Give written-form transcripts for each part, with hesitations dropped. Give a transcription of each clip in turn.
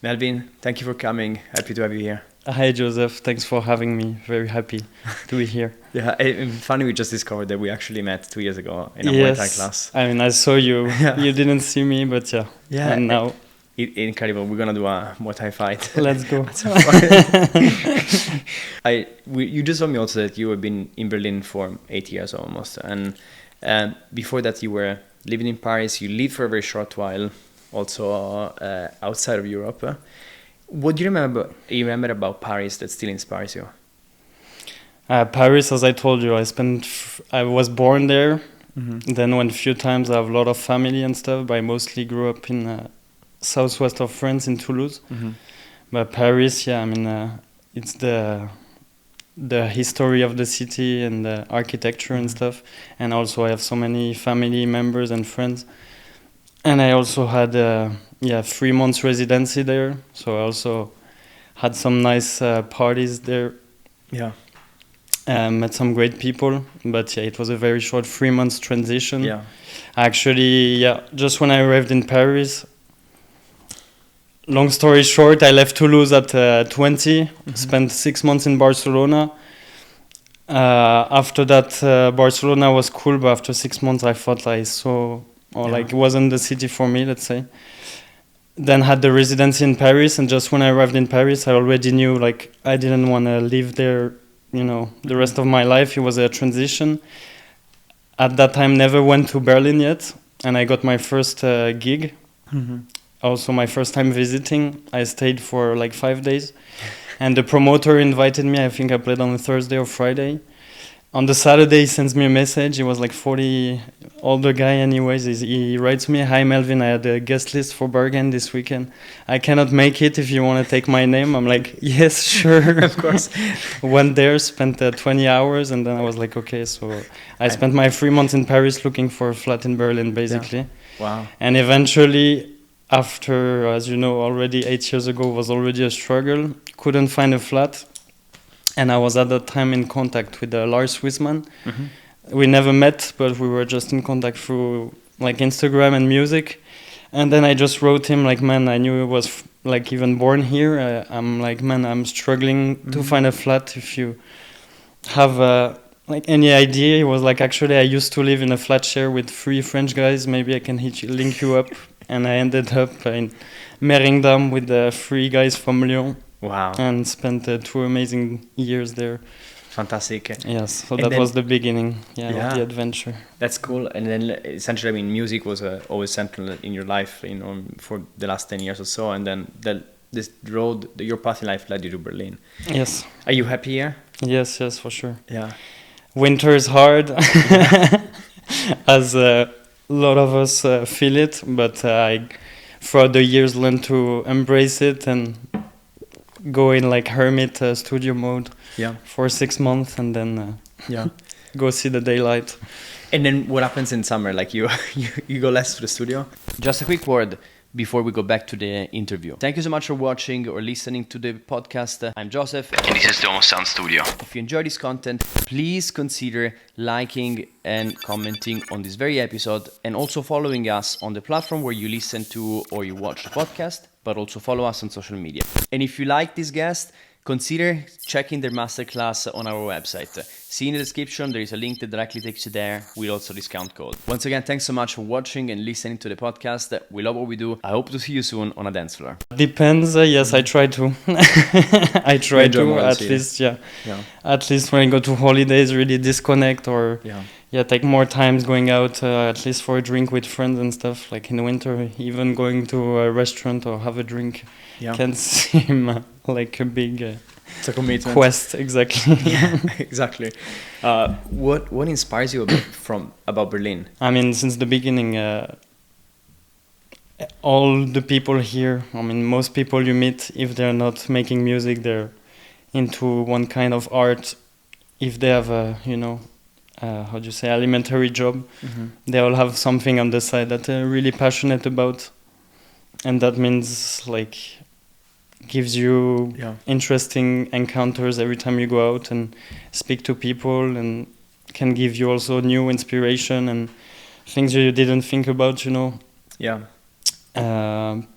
Melvin, thank you for coming. Happy to have you here. Hi Joseph, thanks for having me. Very happy to be here. Yeah, funny we just discovered that we actually met 2 years ago in a Muay Thai class. I mean I saw you. Yeah. You didn't see me, but yeah. Yeah. And now Incredible. We're gonna do a Muay Thai fight. let's go. You just told me also that you have been in Berlin for 8 years almost, and before that you were living in Paris. You lived for a very short while, also outside of Europe. What do you remember about Paris that still inspires you? Paris, as I told you, I was born there. Mm-hmm. Then went a few times. I have a lot of family and stuff, but I mostly grew up in southwest of France in Toulouse. Mm-hmm. But Paris, yeah, I mean it's the history of the city and the architecture and stuff. And also I have so many family members and friends. And I also had 3 months residency there, so I also had some nice parties there. Yeah. Met some great people, but yeah, it was a very short 3 months transition. Yeah. Actually, just when I arrived in Paris, long story short, I left Toulouse at 20, spent 6 months in Barcelona. After that, Barcelona was cool, but after 6 months I thought it wasn't the city for me, let's say. Then had the residency in Paris, and just when I arrived in Paris, I already knew I didn't want to live there, the rest of my life. It was a transition. At that time, never went to Berlin yet, and I got my first gig. Mm-hmm. Also my first time visiting. I stayed for 5 days, and the promoter invited me. I think I played on a Thursday or Friday. On the Saturday, he sends me a message. He was 40, older guy anyways. He writes me, "Hi Melvin, I had a guest list for Bergen this weekend. I cannot make it if you want to take my name." I'm like, "Yes, sure." Of course. Went there, spent 20 hours, and then I was like, okay. So I spent my 3 months in Paris looking for a flat in Berlin, basically. Yeah. Wow. And eventually, after, as you know, already 8 years ago, was already a struggle. Couldn't find a flat. And I was at that time in contact with Lars Wisman. Mm-hmm. We never met, but we were just in contact through Instagram and music. And then I just wrote him man, I knew he was even born here. I'm man, I'm struggling to find a flat. If you have any idea? He was actually, I used to live in a flat share with 3 French guys. Maybe I can link you up. And I ended up in Mérindam with 3 guys from Lyon. Wow. And spent 2 amazing years there. Fantastic. Yes, so that was the beginning of the adventure. That's cool. And then essentially, music was always central in your life, for the last 10 years or so. And then your path in life led you to Berlin. Yes. Are you happy here? Yes, for sure. Yeah. Winter is hard, as a lot of us feel it. But I, throughout the years, learned to embrace it and go in hermit studio mode for 6 months, and then go see the daylight. And then what happens in summer? You go less to the studio? Just a quick word before we go back to the interview. Thank you so much for watching or listening to the podcast. I'm Joseph, and this is the HoS Sound Studio. If you enjoy this content, please consider liking and commenting on this very episode, and also following us on the platform where you listen to or you watch the podcast, but also follow us on social media. And if you like this guest, consider checking their masterclass on our website. See in the description, there is a link that directly takes you there with also discount code. Once again, thanks so much for watching and listening to the podcast. We love what we do. I hope to see you soon on a dance floor. Depends. Yes, I try to. I try to, at least, At least when I go to holidays, really disconnect or take more times going out, at least for a drink with friends and stuff. In the winter, even going to a restaurant or have a drink can seem like a big it's a commitment. Quest. Exactly. Yeah, exactly. What inspires you about Berlin? I mean, since the beginning, all the people here, most people you meet, if they're not making music, they're into one kind of art. If they have a, elementary job, they all have something on the side that they're really passionate about. And that means gives you interesting encounters every time you go out and speak to people, and can give you also new inspiration and things you didn't think about, Yeah.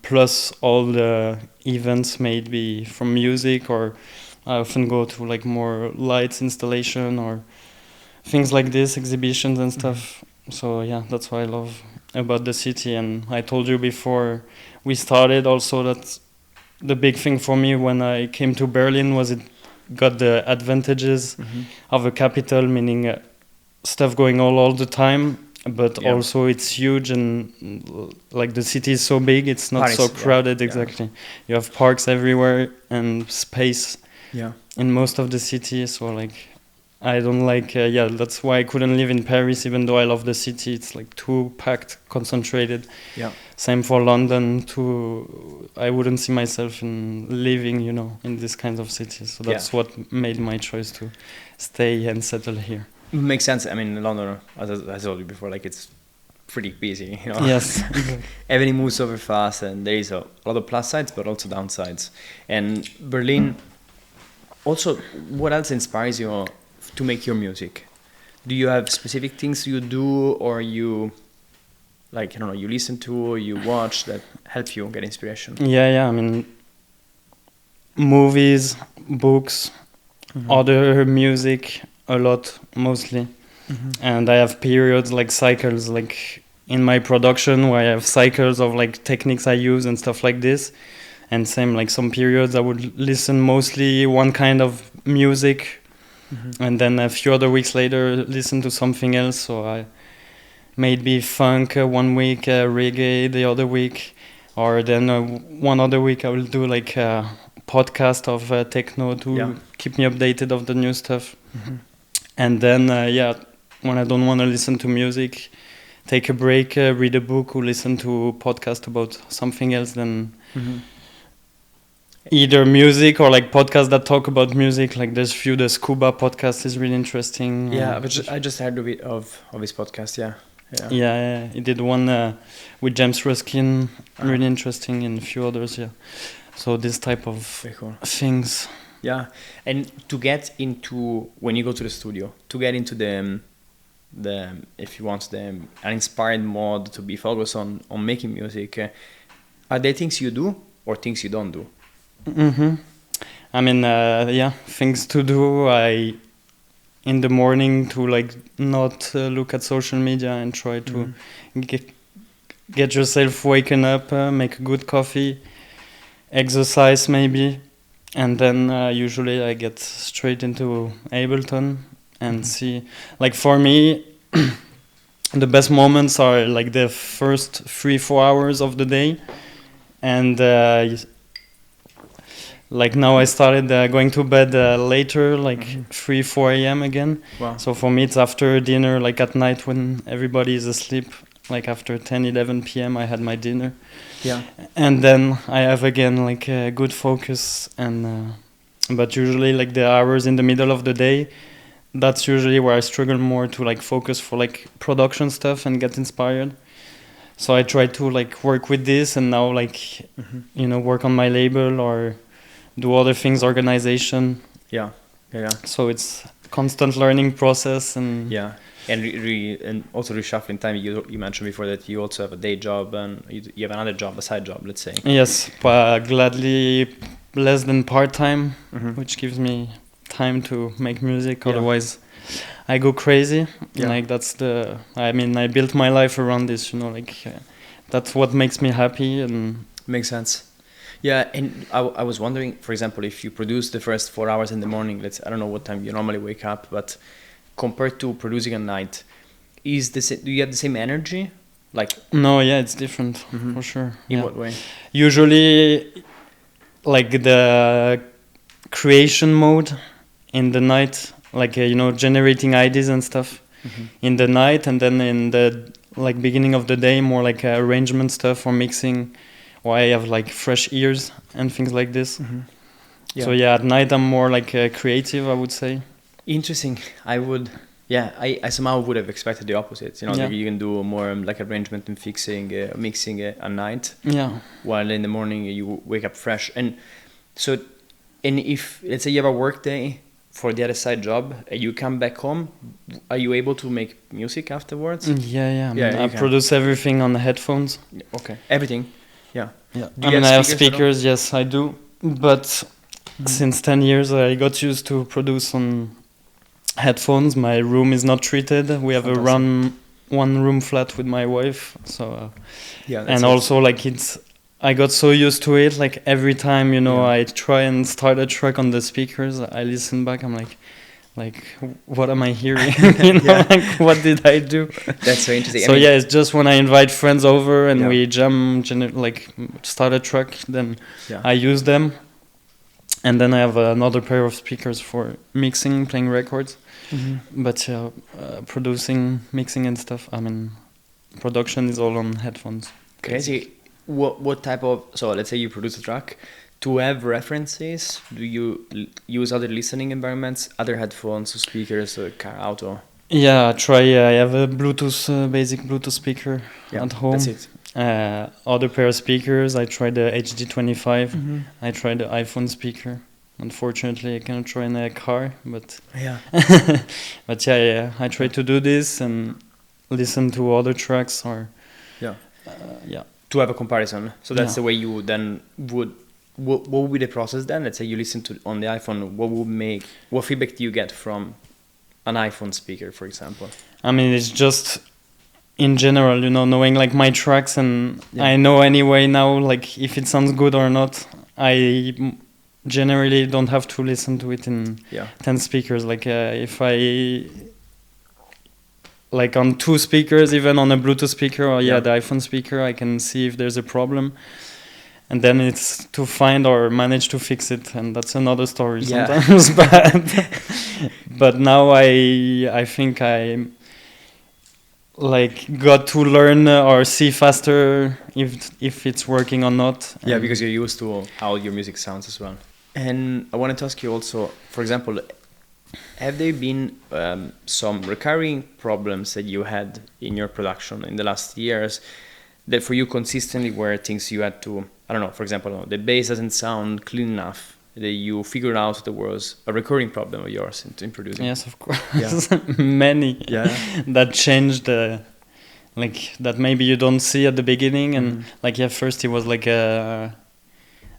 plus all the events maybe from music, or I often go to like more lights installation or things like this, exhibitions and stuff. So yeah, that's what I love about the city. And I told you before we started also that the big thing for me when I came to Berlin was it got the advantages of a capital, meaning stuff going all the time, but also it's huge, and like the city is so big, it's not so crowded. Exactly. You have parks everywhere and space in most of the city. So like I don't like that's why I couldn't live in Paris, even though I love the city. It's like too packed, concentrated. Same for London too. I wouldn't see myself in living, in these kinds of cities. So that's what made my choice to stay and settle here. Makes sense. I mean, London, as I told you before, like it's pretty busy, Yes. Everything moves super fast, and there is a lot of plus sides, but also downsides. And Berlin, also, what else inspires you to make your music? Do you have specific things you do, or you, like, I don't know, you listen to or you watch that help you get inspiration? Yeah. I mean, movies, books, other music, a lot, mostly. And I have periods, like cycles, like in my production where I have cycles of like techniques I use and stuff like this. And same, like some periods I would listen mostly one kind of music, and then a few other weeks later listen to something else. So I maybe funk 1 week, reggae the other week, or then one other week I will do like a podcast of techno to keep me updated of the new stuff. And then when I don't want to listen to music, take a break, read a book, or listen to a podcast about something else. Then either music or like podcasts that talk about music. Like there's few, the Scuba podcast is really interesting. But I just heard a bit of his podcast. Yeah, he did one with James Ruskin, really interesting, and a few others. So this type of things. Yeah, and to get into, when you go to the studio, to get into the if you want an inspired mode to be focused on making music, are there things you do or things you don't do? I mean, things to do. In the morning to like not look at social media and try to get yourself waken up, make a good coffee, exercise maybe. And then usually I get straight into Ableton and see, like for me, the best moments are like the first 3-4 hours of the day. And like now I started going to bed later, like 3-4 a.m. again. Wow. So for me it's after dinner, like at night when everybody is asleep, like after 10-11 p.m. I had my dinner. And then I have again like a good focus, and but usually like the hours in the middle of the day, that's usually where I struggle more to like focus for like production stuff and get inspired. So I try to like work with this, and now like work on my label or do other things, organization. So it's constant learning process, and and also reshuffling time. You mentioned before that you also have a day job, and you have another job, a side job, let's say. Yes, but gladly less than part-time, which gives me time to make music. Otherwise I go crazy. Like that's I built my life around this, that's what makes me happy. And makes sense. Yeah, and I was wondering, for example, if you produce the first 4 hours in the morning, I don't know what time you normally wake up, but compared to producing at night, do you have the same energy? No, it's different for sure. In what way? Usually, like the creation mode in the night, like generating ideas and stuff in the night, and then in the like beginning of the day, more like arrangement stuff or mixing. Or I have like fresh ears and things like this. So at night I'm more like creative, I would say. Interesting. I somehow would have expected the opposite. That you can do more like arrangement and mixing at night. While in the morning you wake up fresh. And so, if let's say you have a work day for the other side job, you come back home, are you able to make music afterwards? I produce everything on the headphones. Okay, everything. Yeah. Yeah. Do I you mean, have I have speakers at all? speakers. Yes, I do. But since 10 years, I got used to produce on headphones. My room is not treated. We have a Fantastic. one room flat with my wife. So Yeah, that's and it. also like I got so used to it. Like every time Yeah. I try and start a track on the speakers, I listen back. I'm like what am I hearing? Yeah. Like what did I do? That's so interesting. So yeah, it's just when I invite friends over and Yeah. we jam, start a track, then Yeah. I use them. And then I have another pair of speakers for mixing, playing records. But producing, mixing and stuff, I mean, production is all on headphones. Crazy. What type of, so let's say you produce a track, to have references, do you use other listening environments, other headphones, speakers, car, auto? Yeah, I have a Bluetooth, basic Bluetooth speaker at home. That's it. Other pair of speakers, I tried the HD25, I tried the iPhone speaker. Unfortunately, I cannot try in a car, but Yeah. but yeah, I try to do this and listen to other tracks or Yeah. yeah. To have a comparison. So that's Yeah. the way you then would, what would be the process then? Let's say you listen to on the iPhone, what feedback do you get from an iPhone speaker, for example? I mean, it's just in general, knowing like my tracks, and Yeah. I know anyway now, like if it sounds good or not. Generally don't have to listen to it in 10 speakers. Like if I like on 2 speakers, even on a Bluetooth speaker or the iPhone speaker, I can see if there's a problem. And then it's to find or manage to fix it, and that's another story sometimes. But now I think I like got to learn or see faster if it's working or not. Yeah, because you're used to how your music sounds as well. And I wanted to ask you also, for example, have there been some recurring problems that you had in your production in the last years that for you consistently were things you had to, I don't know, for example, the bass doesn't sound clean enough, that you figured out there was a recurring problem of yours in producing? Yes, of course. Yeah. Many that changed, like that maybe you don't see at the beginning. And first it was like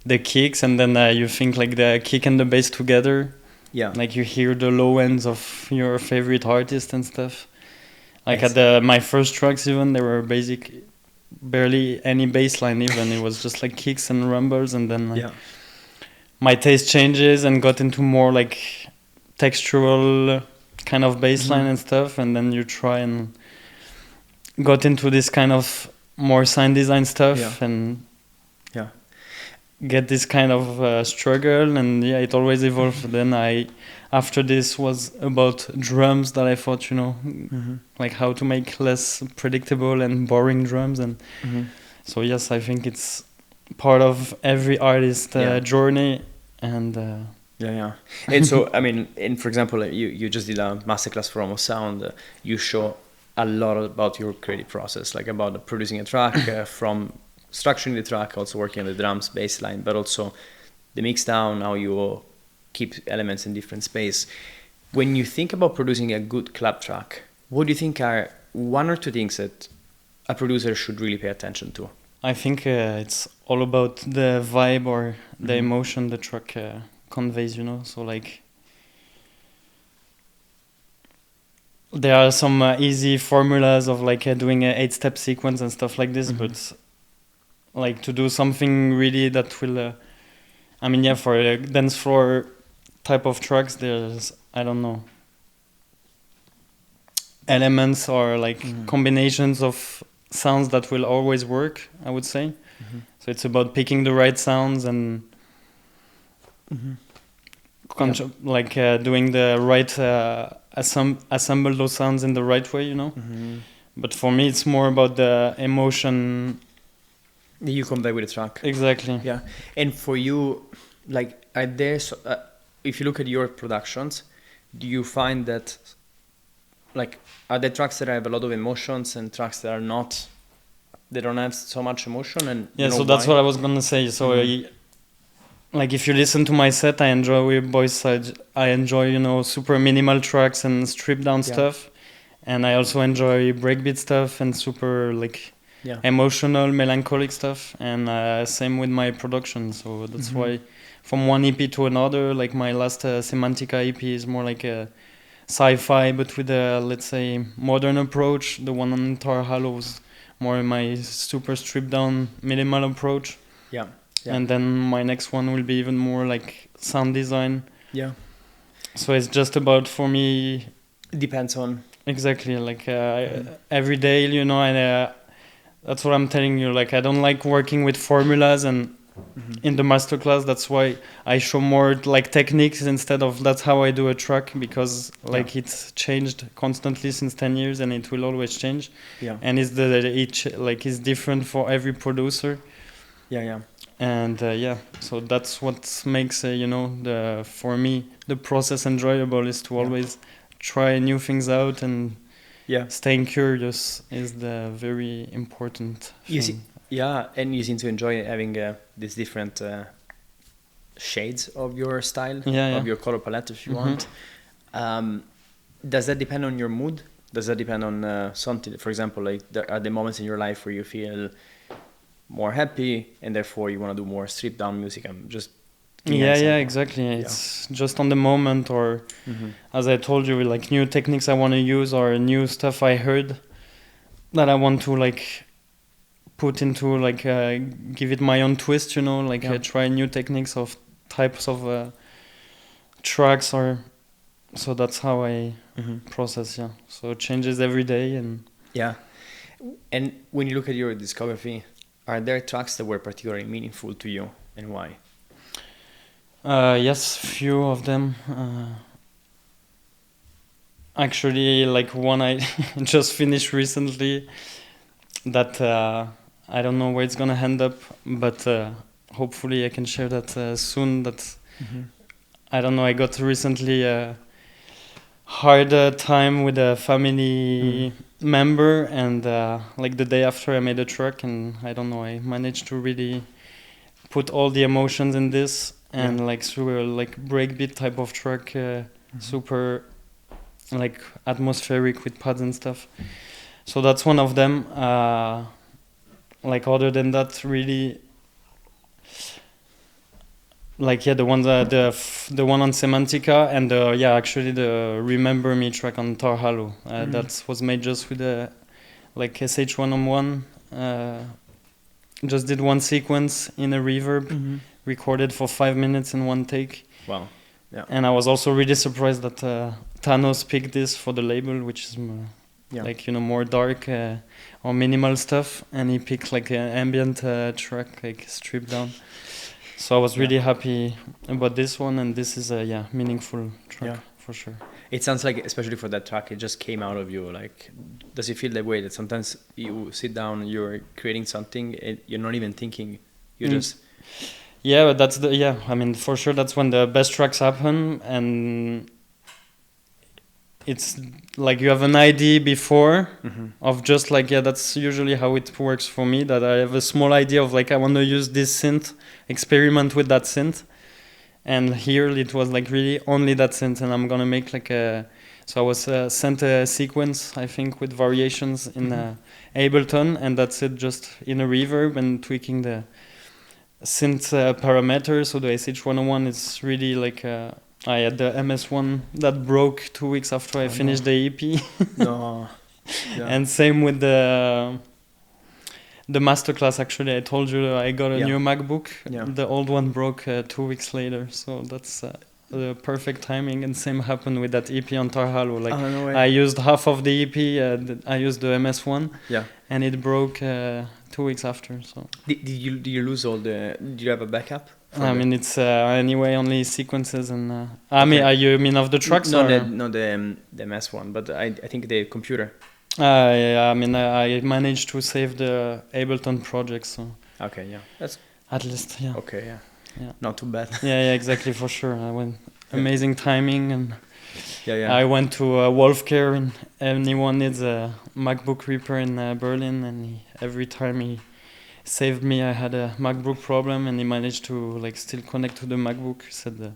the kicks, and then you think like the kick and the bass together. Yeah. Like you hear the low ends of your favorite artist and stuff. Like at my first tracks even, there were barely any bass line even. It was just like kicks and rumbles, and then my taste changes and got into more like textural kind of bass line and stuff, and then you try and got into this kind of more sound design stuff and get this kind of struggle, and it always evolved. Then after this was about drums that I thought, like how to make less predictable and boring drums. And so yes, I think it's part of every artist journey. And and so I mean, for example, you just did a masterclass for HoS Sound. You show a lot about your creative process, like about producing a track, from structuring the track, also working on the drums, bass line, but also the mix down, how you keep elements in different space. When you think about producing a good club track, what do you think are one or two things that a producer should really pay attention to? I think it's all about the vibe or the emotion the track conveys, So like there are some easy formulas of like doing an 8-step sequence and stuff like this, but like to do something really that will, for a dance floor type of tracks, there's, I don't know, elements or like combinations of sounds that will always work, I would say. So it's about picking the right sounds and doing the right assemble those sounds in the right way, But for me, it's more about the emotion you convey with the track. Exactly. Yeah. And for you, like, are there if you look at your productions, do you find that, like, are there tracks that have a lot of emotions and tracks that are not, they don't have so much emotion? And so that's what I was gonna say. So like if you listen to my set, I enjoy both sides. I enjoy super minimal tracks and stripped down stuff, and I also enjoy breakbeat stuff and super like emotional, melancholic stuff, and same with my production. So that's why from one EP to another, like my last Semantica EP is more like a sci-fi, but with a, let's say, modern approach. The one on Tar Hollows, more my super stripped down minimal approach. Yeah. And then my next one will be even more like sound design. Yeah. So it's just about, for me, depends on exactly like every day, you know, and that's what I'm telling you. Like I don't like working with formulas, and in the masterclass, that's why I show more like techniques instead of that's how I do a track, because like it's changed constantly since 10 years, and it will always change. Yeah. And each like is different for every producer. Yeah. And so that's what makes you know, for me the process enjoyable, is to always try new things out, and staying curious is the very important thing. And you seem to enjoy having these different shades of your style, of your color palette, if you want. Does that depend on your mood? Does that depend on something? For example, like there are the moments in your life where you feel more happy, and therefore you want to do more stripped down music. I'm just exactly. It's just on the moment, or as I told you, like new techniques I want to use, or new stuff I heard that I want to like put into like give it my own twist, you know, like try new techniques of types of tracks, or so that's how I process. So it changes every day. And and when you look at your discography, are there tracks that were particularly meaningful to you, and why? Yes, few of them. Actually, like one I just finished recently that I don't know where it's gonna end up, but hopefully I can share that soon. That I don't know, I got recently a hard time with a family member, and like the day after I made a track, and I don't know, I managed to really put all the emotions in this, and like through a like breakbeat type of track, super like atmospheric with pads and stuff. So that's one of them. Like other than that, really, like the one the one on Semantica, and actually the Remember Me track on Tar Hollow. That was made just with a like SH1 just did one sequence in a reverb, recorded for 5 minutes in one take. Wow. Yeah. And I was also really surprised that Thanos picked this for the label, which is like, you know, more dark or minimal stuff, and he picked like an ambient track, like stripped down. So I was really happy about this one, and this is a meaningful track for sure. It sounds like, especially for that track, it just came out of you. Like, does it feel that way, that sometimes you sit down, you're creating something, and you're not even thinking, you just... Yeah, but that's I mean, for sure, that's when the best tracks happen, and it's like you have an idea before of just like, that's usually how it works for me, that I have a small idea of like, I want to use this synth, experiment with that synth, and here it was like really only that synth, and I'm gonna make like so I was sent a sequence, I think, with variations in Ableton, and that's it, just in a reverb and tweaking the synth parameters. So the SH101 is really like I had the MS1 that broke 2 weeks after I finished the EP. And same with the masterclass. Actually, I told you I got a new MacBook. The old one broke 2 weeks later, so that's the perfect timing. And same happened with that EP on Tar Hollow. Like I used half of the EP. I used the MS1, and it broke 2 weeks after. So did you lose all the? Did you have a backup? I mean, it's anyway only sequences, and I mean, you mean of the tracks? No, the MS one, but I think the computer. I mean, I managed to save the Ableton project, so okay, that's at least okay, not too bad. Exactly, for sure. I went amazing timing, and I went to Wolfcare, and anyone needs a MacBook repair in Berlin, and every time he saved me. I had a MacBook problem, and he managed to like still connect to the MacBook. He said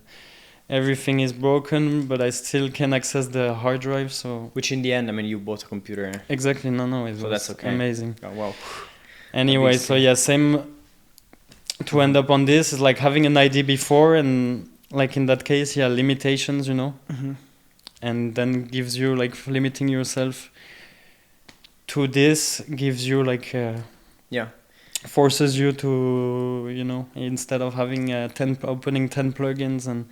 everything is broken, but I still can access the hard drive. So which in the end, I mean, you bought a computer. Exactly. No, it was that's okay. Amazing. Oh, wow. Anyway, so yeah, same. To end up on this is like having an idea before, and like in that case, yeah, limitations, and then gives you like limiting yourself to this gives you like forces you to instead of having 10 opening 10 plugins and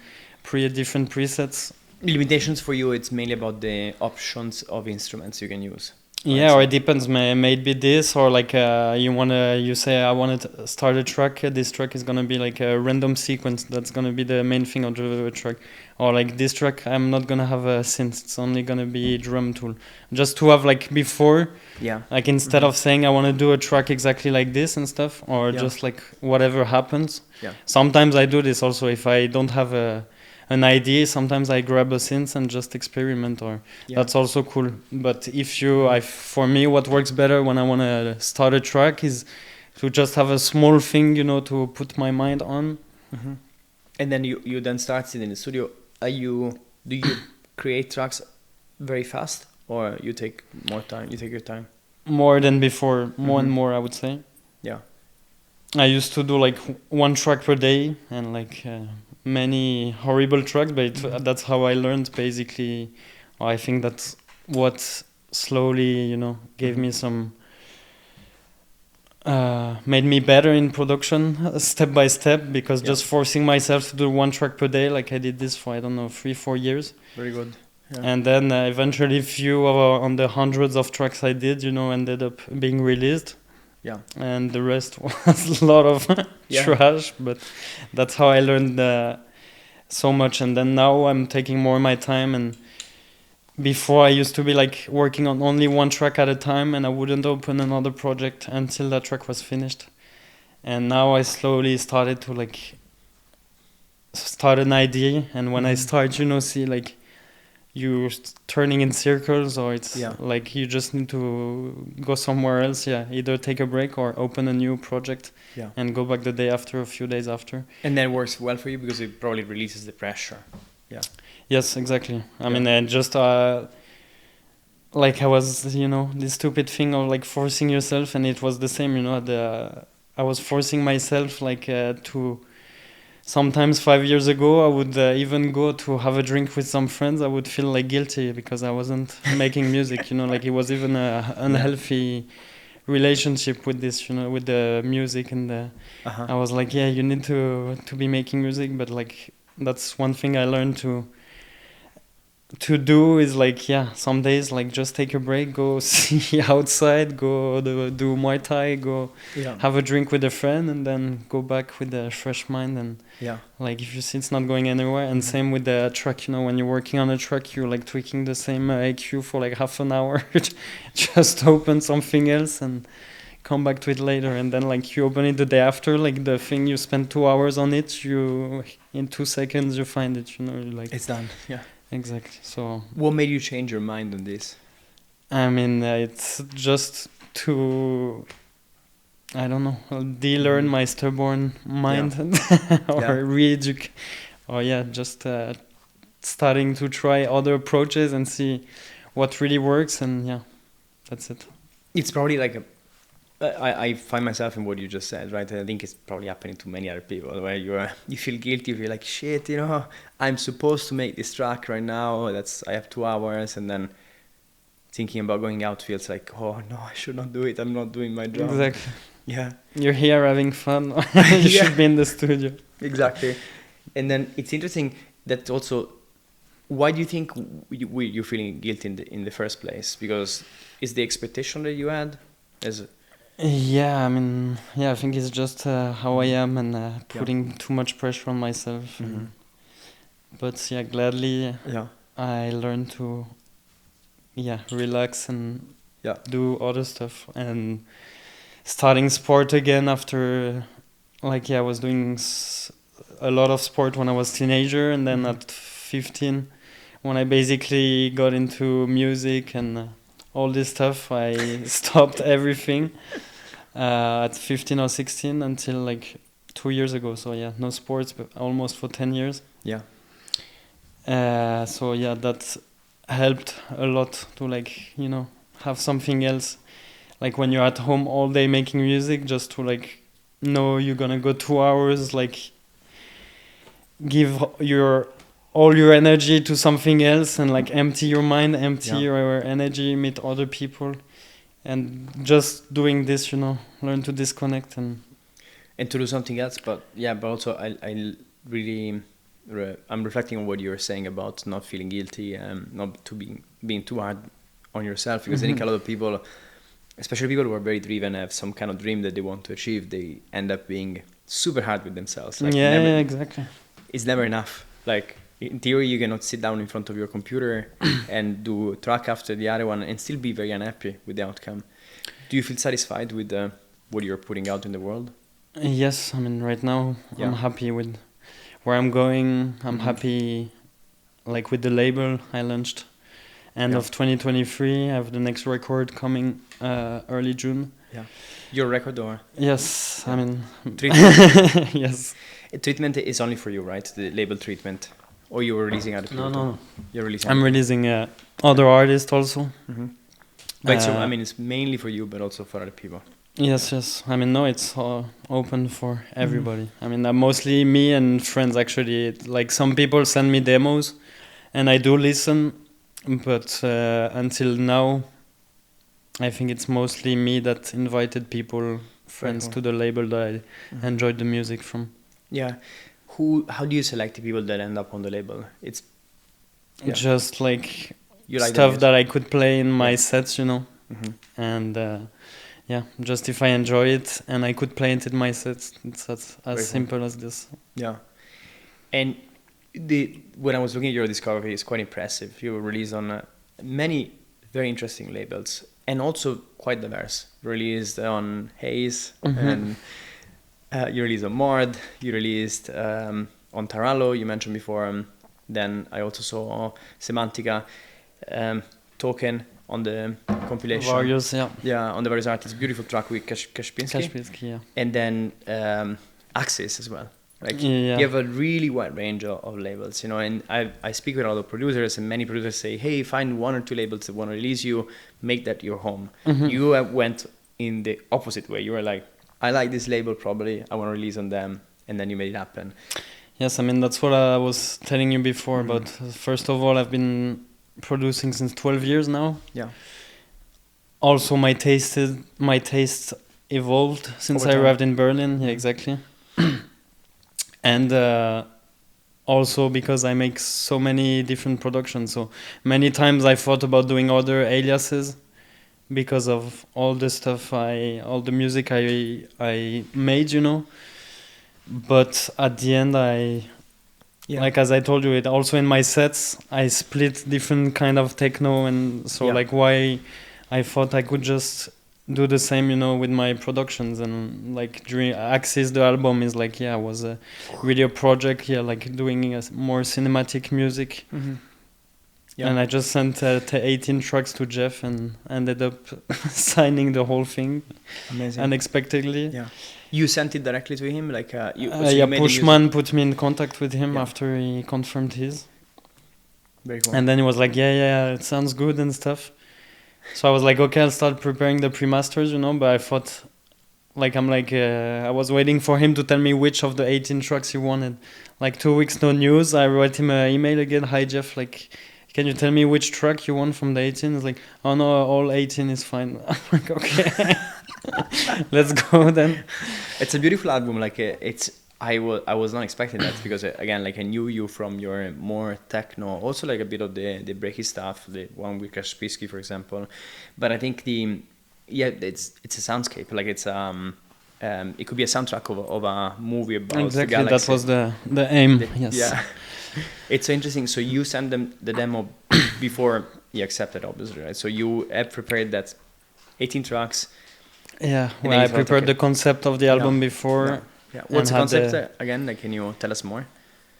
different presets. Limitations for you, it's mainly about the options of instruments you can use. Yeah, or it depends. Maybe this, or like you say I want to start a track. This track is gonna be like a random sequence. That's gonna be the main thing of the track. Or like this track, I'm not gonna have a synth. It's only gonna be drum tool. Just to have like before. Yeah. Like instead of saying I want to do a track exactly like this and stuff, or just like whatever happens. Yeah. Sometimes I do this also if I don't have an idea. Sometimes I grab a synth and just experiment, or that's also cool. But for me, what works better when I want to start a track is to just have a small thing, to put my mind on. Mm-hmm. And then you then start sitting in the studio. Do you create tracks very fast, or you take more time? You take your time. More than before, more and more, I would say. Yeah. I used to do like one track per day and like many horrible tracks, but that's how I learned basically. I think that's what slowly, gave me some, made me better in production step by step, because just forcing myself to do one track per day, like I did this for, 3-4 years. Very good. Yeah. And then eventually few on the hundreds of tracks I did, ended up being released. Yeah. And the rest was a lot of trash, but that's how I learned so much. And then now I'm taking more of my time. And before I used to be like working on only one track at a time, and I wouldn't open another project until that track was finished. And now I slowly started to like start an idea. And when I start, see like you're turning in circles, or it's like you just need to go somewhere else. Either take a break or open a new project and go back the day after, a few days after. And that works well for you because it probably releases the pressure. Yes, exactly. I mean, just like I was, this stupid thing of like forcing yourself, and it was the same, I was forcing myself like to. Sometimes 5 years ago, I would even go to have a drink with some friends. I would feel like guilty because I wasn't making music, like it was even a unhealthy relationship with this, with the music. And I was like, you need to be making music. But like, that's one thing I learned to do is like, some days like just take a break, go see outside, go do Muay Thai, go have a drink with a friend, and then go back with a fresh mind. And like if you see it's not going anywhere. And same with the track, when you're working on a track, you're like tweaking the same AQ for like half an hour. Just open something else and come back to it later. And then like you open it the day after, like the thing you spent 2 hours on it, in 2 seconds you find it, like it's done. Exactly. So what made you change your mind on this? I mean, it's just to, I don't know, de-learn my stubborn mind or re-educate, or just starting to try other approaches and see what really works. And that's it. It's probably like I find myself in what you just said, right? I think it's probably happening to many other people where you feel guilty, you feel like shit, I'm supposed to make this track right now. I have 2 hours, and then thinking about going out feels like, oh no, I should not do it. I'm not doing my job. Exactly. Yeah. You're here having fun. You should be in the studio. Exactly. And then it's interesting that also, why do you think you're feeling guilty in the first place? Because is the expectation that you had I mean, I think it's just how I am, and putting too much pressure on myself. Mm-hmm. But gladly, I learned to, relax and do other stuff. And starting sport again after, I was doing a lot of sport when I was teenager, and then at 15, when I basically got into music and all this stuff, I stopped everything at 15 or 16 until 2 years ago. So no sports, but almost for 10 years. So that helped a lot to have something else. like when you're at home all day making music, just to like know you're gonna go 2 hours, like give your all your energy to something else and like empty your mind, empty your energy, meet other people, and just doing this, you know, learn to disconnect and to do something else. But also I really I'm reflecting on what you were saying about not feeling guilty and not to being too hard on yourself, because I think a lot of people, especially people who are very driven, have some kind of dream that they want to achieve, they end up being super hard with themselves. Like exactly. It's never enough. Like in theory, you cannot sit down in front of your computer and do track after the other one and still be very unhappy with the outcome. Do you feel satisfied with what you're putting out in the world? Yes, I mean, right now I'm happy with where I'm going. I'm happy, like, with the label I launched end of 2023. I have the next record coming early June. Yeah. Your record or? Yes, I mean... Treatment? Yes. Treatment is only for you, right? The label Treatment. Or you were releasing other people? No. You're releasing... I'm releasing other artists also. Mm-hmm. But so, I mean, it's mainly for you, but also for other people. Yes. I mean, no, it's open for everybody. I mean, mostly me and friends, actually. Like, some people send me demos, and I do listen. But until now, I think it's mostly me that invited people, friends, to the label that I enjoyed the music from. Yeah. How do you select the people that end up on the label? It's just like you like stuff that I could play in my sets, you know. And just if I enjoy it and I could play it in my sets, it's as simple as this. Yeah. And when I was looking at your discography, it's quite impressive. You were released on many very interesting labels and also quite diverse. Released on HoS and you released on Mord. You released on Tarallo, you mentioned before. Then I also saw Semantica, Token on the compilation. Various, on the various artists. Beautiful track with Kashpinsky. And then Axis as well. Like you have a really wide range of labels, you know, and I speak with a lot of producers, and many producers say, hey, find 1 or 2 labels that want to release you, make that your home. You went in the opposite way. You were like, I like this label, probably I want to release on them, and then you made it happen. Yes, I mean, that's what I was telling you before, but first of all, I've been producing since 12 years now. Yeah. Also, my taste evolved since I arrived in Berlin. Yeah, exactly. And also because I make so many different productions, so many times I thought about doing other aliases because of all the stuff all the music I made, you know. But at the end, like as I told you, it also in my sets I split different kind of techno, and so like why I thought I could just do the same, you know, with my productions. And like during Axis, the album is like was a really a project, like doing a more cinematic music. And I just sent 18 tracks to Jeff and ended up signing the whole thing. Amazing. Unexpectedly. Yeah. You sent it directly to him, like Pushman put me in contact with him after he confirmed his. Very cool. And then he was like, it sounds good and stuff. So I was like, okay, I'll start preparing the pre-masters, you know, but I thought, like, I was waiting for him to tell me which of the 18 tracks he wanted. Like 2 weeks, no news. I wrote him an email again. Hi, Jeff, like, can you tell me which track you want from the 18? He's like, oh no, all 18 is fine. I'm like, okay, let's go then. It's a beautiful album. Like, I was not expecting that because again, like I knew you from your more techno, also like a bit of the breaky stuff, the one with Kashpinsky, for example. But I think it's a soundscape. Like it's it could be a soundtrack of a movie about the galaxy. That was the aim. Yes. Yeah. It's so interesting. So you sent them the demo before he accepted, obviously, right? So you have prepared that 18 tracks. Yeah. Well, I prepared the concept of the album before. Yeah. Yeah. What's the concept again? Like, can you tell us more?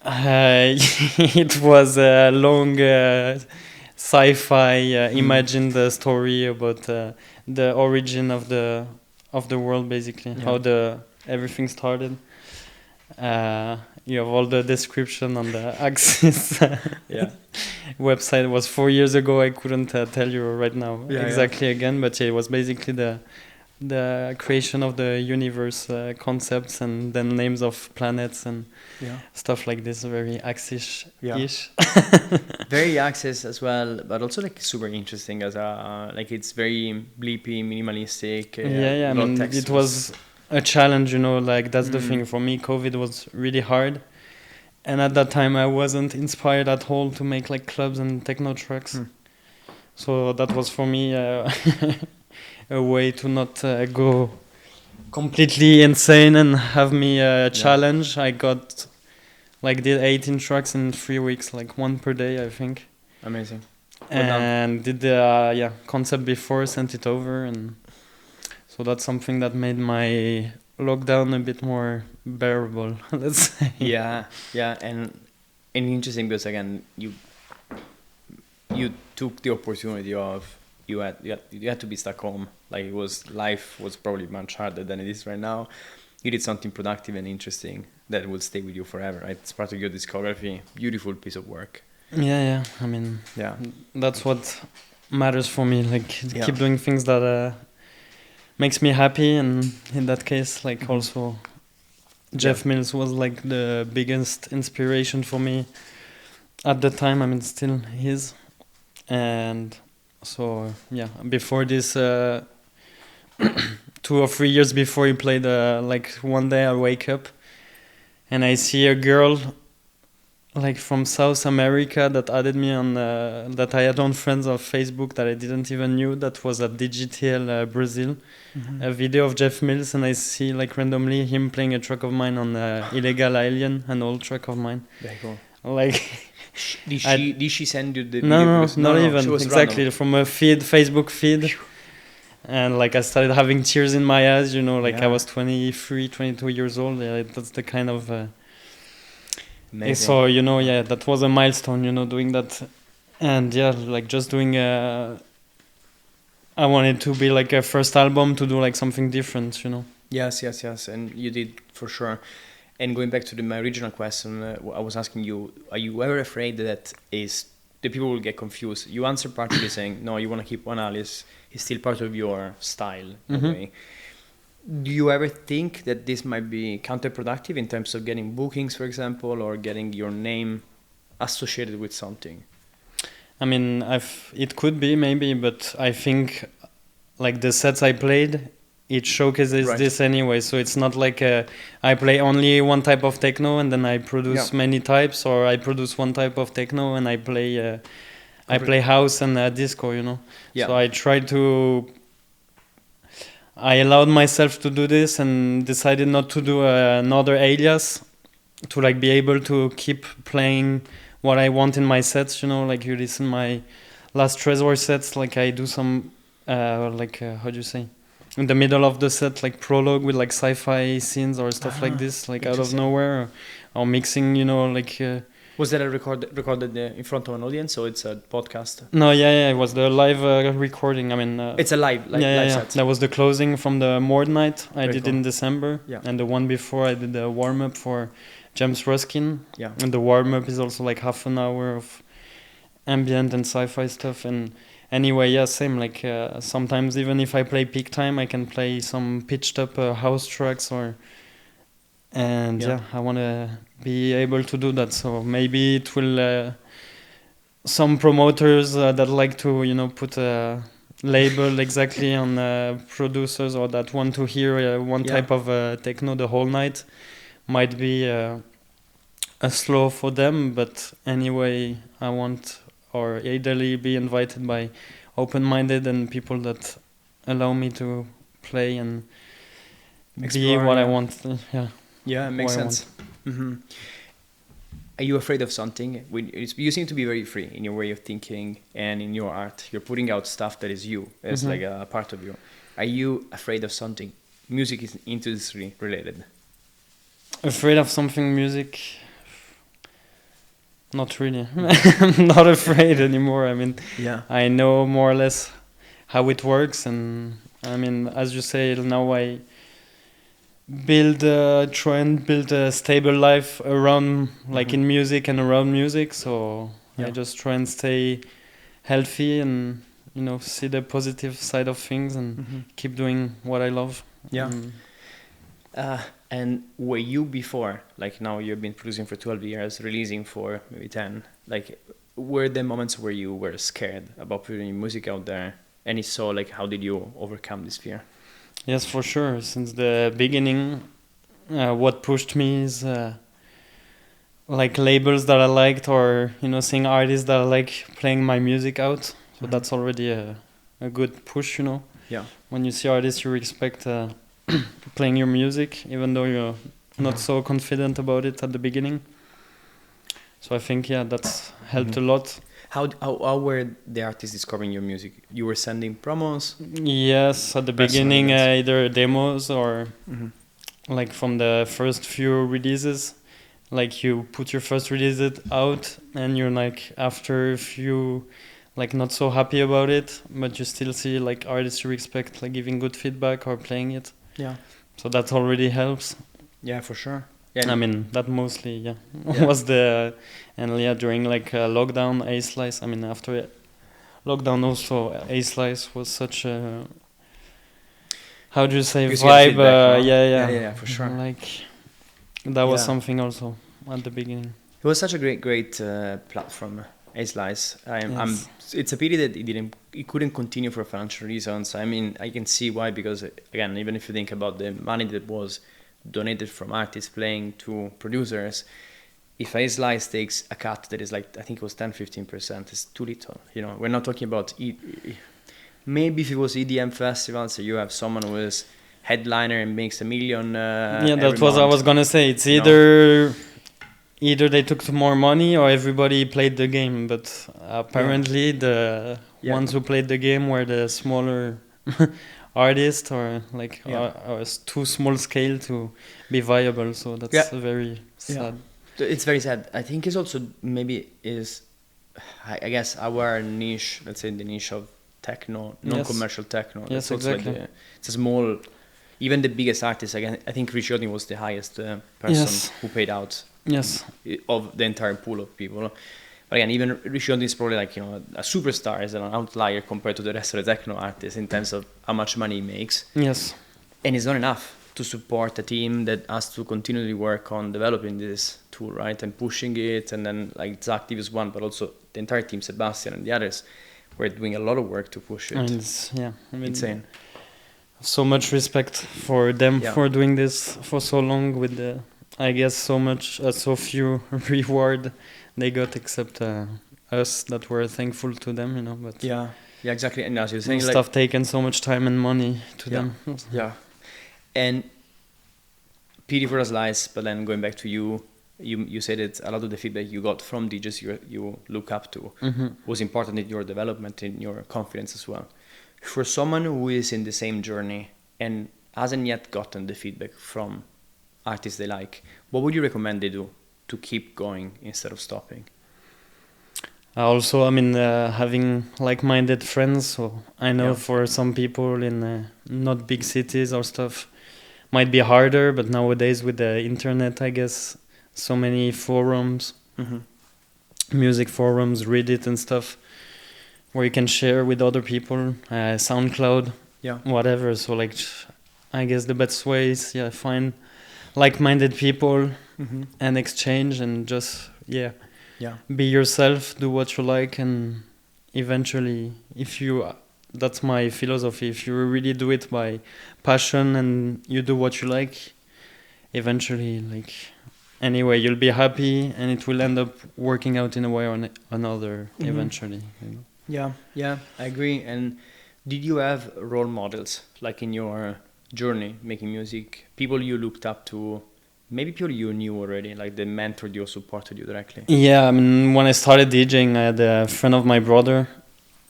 It was a long sci-fi imagined story about the origin of the world, basically, how everything started. You have all the description on the Axis. website. It was 4 years ago. I couldn't tell you right now exactly again, but yeah, it was basically the creation of the universe concepts and then names of planets and stuff like this. Very Axis-ish. Very Axis as well, but also like super interesting as a like it's very bleepy, minimalistic. I mean, it was a challenge, you know. Like that's the thing for me. COVID was really hard, and at that time I wasn't inspired at all to make like clubs and techno tracks. So that was for me a way to not go completely insane and have me challenge. I got did 18 tracks in 3 weeks, like one per day, I think. Amazing. And did the concept before, sent it over, and so that's something that made my lockdown a bit more bearable, let's say. Yeah, and interesting because again, you took the opportunity of you had to be stuck home. Like life was probably much harder than it is right now. You did something productive and interesting that will stay with you forever, right? It's part of your discography. Beautiful piece of work. Yeah. I mean, that's what matters for me. Like keep doing things that makes me happy, and in that case, like also Jeff Mills was like the biggest inspiration for me at the time. I mean, still his. And so before this 2 or 3 years before he played, like one day I wake up and I see a girl like from South America that added me on that I had on friends of Facebook that I didn't even knew. That was at DGTL Brazil, a video of Jeff Mills, and I see like randomly him playing a track of mine on Illegal Alien, an old track of mine. Very cool. Like did she send you the video? No, not even exactly random. From a Facebook feed. And like I started having tears in my eyes, you know, like I was 23, 22 years old. That's the kind of amazing. So, you know, that was a milestone, you know, doing that. And like just doing I wanted to be like a first album to do like something different, you know. Yes, and you did for sure. And going back to my original question, I was asking you, are you ever afraid that the people will get confused? You answered partially saying, no, you want to keep One Alice. It's still part of your style. In a way. Do you ever think that this might be counterproductive in terms of getting bookings, for example, or getting your name associated with something? I mean, it could be maybe, but I think like the sets I played, it showcases this anyway. So it's not like I play only one type of techno and then I produce many types, or I produce one type of techno and I play house and disco, you know. So I allowed myself to do this and decided not to do another alias, to like be able to keep playing what I want in my sets, you know. Like you listen my last Trezor sets, like I do some how do you say, in the middle of the set, like prologue with like sci-fi scenes or stuff like this, like out of nowhere, or mixing, you know, like was that a recorded in front of an audience, or it's a podcast? No, it was the live recording. I mean, it's a live set. That was the closing from the Mord night I did in December, and the one before I did the warm-up for James Ruskin, and the warm-up is also like half an hour of ambient and sci-fi stuff. And anyway, same, like sometimes even if I play peak time, I can play some pitched up house tracks, I want to be able to do that. So maybe it will some promoters that like to, you know, put a label exactly on producers, or that want to hear one type of techno the whole night, might be a slow for them. But anyway, I want, or ideally, be invited by open-minded and people that allow me to play and explore, be what I want. Yeah, it makes sense. Are you afraid of something? You seem to be very free in your way of thinking and in your art. You're putting out stuff that is you. It's like a part of you. Are you afraid of something? Music is industry related. Afraid of something music? Not really. I'm not afraid anymore. I mean, I know more or less how it works. And I mean, as you say, now I try and build a stable life around, like in music and around music. So I just try and stay healthy and see the positive side of things and keep doing what I love. Yeah. And were you before, like now you've been producing for 12 years, releasing for maybe 10, like were there moments where you were scared about putting your music out there? And if so, like how did you overcome this fear? Yes, for sure. Since the beginning, what pushed me is like labels that I liked, or seeing artists that I like playing my music out. So that's already a good push, Yeah. When you see artists you respect playing your music, even though you're not so confident about it at the beginning. So I think that's helped a lot. How were the artists discovering your music? You were sending promos? Yes, at the beginning either demos or like from the first few releases. Like you put your first release out and you're like after a few like not so happy about it, but you still see like artists you respect like giving good feedback or playing it. Yeah. So that already helps. Yeah, for sure. Yeah. I mean that mostly was the during like lockdown A-Slice. I mean after lockdown also A-Slice was such a, how do you say, vibe? Feedback, yeah, for sure. Like that was something also at the beginning. It was such a great platform, A-Slice. It's a pity that it couldn't continue for financial reasons. I mean, I can see why, because again, even if you think about the money that was donated from artists playing to producers, if A-Slice takes a cut that is like, I think it was 10-15%, it's too little. We're not talking about maybe if it was EDM festivals, so you have someone who is headliner and makes $1 million. That was I was gonna say. It's either they took more money or everybody played the game. But apparently the ones who played the game were the smaller artists, or like are too small scale to be viable. So that's very sad. It's very sad. I think it's also maybe I guess our niche, let's say the niche of techno, non-commercial techno. Yes, exactly. It's a small, even the biggest artist, again, I think Rich Odin was the highest person who paid out of the entire pool of people. But again, even Rich Odin is probably like, a superstar, is an outlier compared to the rest of the techno artists in terms of how much money he makes. Yes. And it's not enough to support a team that has to continually work on developing this tool, right? And pushing it. And then like Zactiv is one, but also the entire team, Sebastian and the others, were doing a lot of work to push it. Insane. So much respect for them for doing this for so long with the, I guess, so few reward they got, except us that were thankful to them, But yeah, exactly. And as you're saying, stuff taken so much time and money to them. Yeah. And pity for A-Slice, but then going back to you said that a lot of the feedback you got from DJs you look up to was important in your development, in your confidence as well. For someone who is in the same journey and hasn't yet gotten the feedback from artists they like, what would you recommend they do to keep going instead of stopping? Also, having like-minded friends. So I know for some people in not big cities or stuff, might be harder, but nowadays with the internet, I guess, so many forums, music forums, Reddit and stuff, where you can share with other people, SoundCloud, whatever. So I guess the best way is find like-minded people and exchange and just be yourself, do what you like, and eventually, that's my philosophy. If you really do it by passion and you do what you like, eventually, anyway, you'll be happy and it will end up working out in a way or another eventually. Yeah, I agree. And did you have role models, like in your journey making music, people you looked up to, maybe people you knew already, like they mentored you or supported you directly? Yeah, when I started DJing, I had a friend of my brother.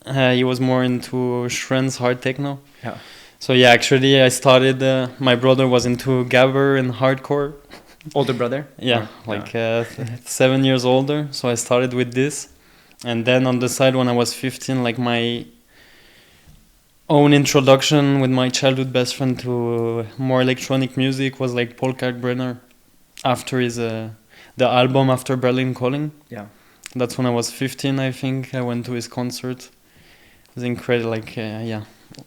He was more into Schren's hard techno. Yeah. So actually I started, my brother was into gabber and hardcore. Older brother? Yeah, 7 years older. So I started with this. And then on the side when I was 15, my own introduction with my childhood best friend to more electronic music was Paul Kalkbrenner after his the album After Berlin Calling. Yeah. That's when I was 15, I think. I went to his concert. It was incredible,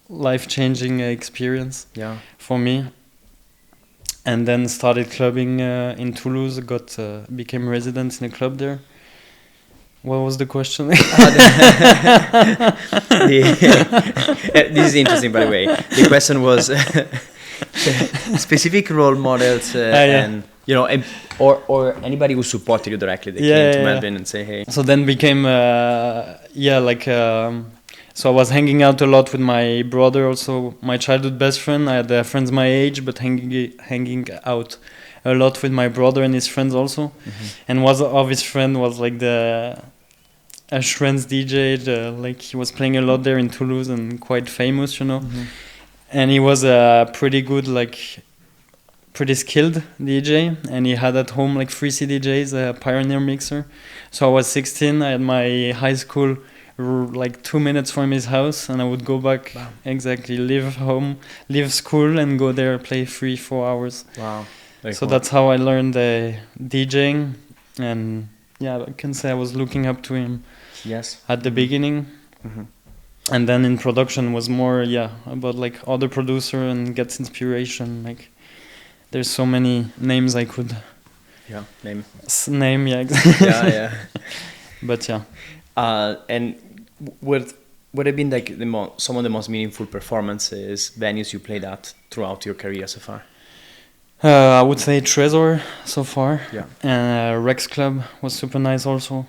life-changing experience for me. And then started clubbing in Toulouse. Became resident in a club there. What was the question? This is interesting, by the way. The question was specific role models and or anybody who supported you directly. They came to Melbourne and say, hey. So then became so I was hanging out a lot with my brother, also my childhood best friend. I had friends my age, but hanging out a lot with my brother and his friends also. And one of his friend was like a Shrens DJ. He was playing a lot there in Toulouse and quite famous, And he was a pretty good, pretty skilled DJ. And he had at home 3 CDJs, a Pioneer mixer. So I was 16. I had my high school 2 minutes from his house, and I would go back. Wow. Exactly, leave school and go there, play 3-4 hours. Wow. So that's how I learned DJing, and I can say I was looking up to him. Yes. At the beginning, and then in production was more about other producer and gets inspiration. There's so many names I could name. Exactly. But and what have been some of the most meaningful performances, venues you played at throughout your career so far? I would say Trésor so far. Yeah. And Rex Club was super nice also.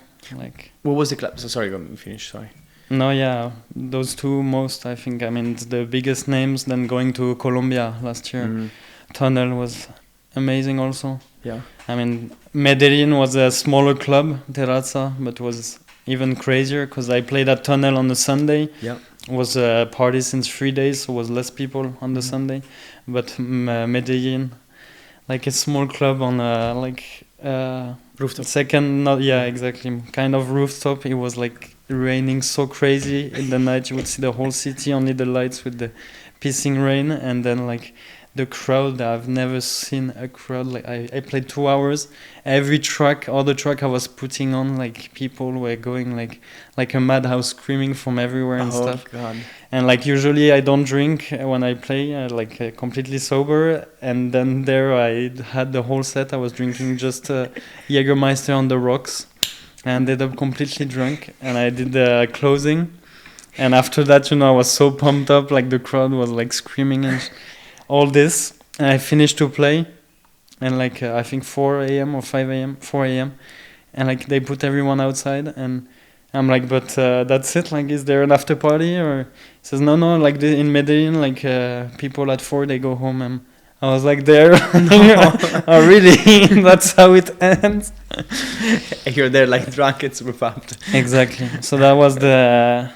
What was the club? So sorry, let me finish. Sorry. No, those two most, I think. I mean, the biggest names. Then going to Colombia last year, Tunnel was amazing also. Yeah. I mean, Medellin was a smaller club, Terraza, but was even crazier because I played at Tunnel on the Sunday. Yeah. It was a party since 3 days, so was less people on the Sunday. But Medellin, a small club on rooftop. Exactly. Kind of rooftop. It was raining so crazy in the night. You would see the whole city, only the lights with the pissing rain, and then the crowd. I've never seen a crowd I played 2 hours. Every other track I was putting on, people were going like a madhouse, screaming from everywhere and stuff. Oh God. And usually I don't drink when I play, completely sober. And then there I had the whole set. I was drinking just Jägermeister on the rocks, and ended up completely drunk. And I did the closing, and after that, I was so pumped up. The crowd was screaming and all this. And I finished to play, and I think 4 a.m. or 5 a.m., 4 a.m. And they put everyone outside, and I'm but that's it. Is there an after party? Or he says no. In Medellin, people at 4 they go home. And I was there. Oh really? That's how it ends. You're there drunk and super pumped. Exactly. So that was but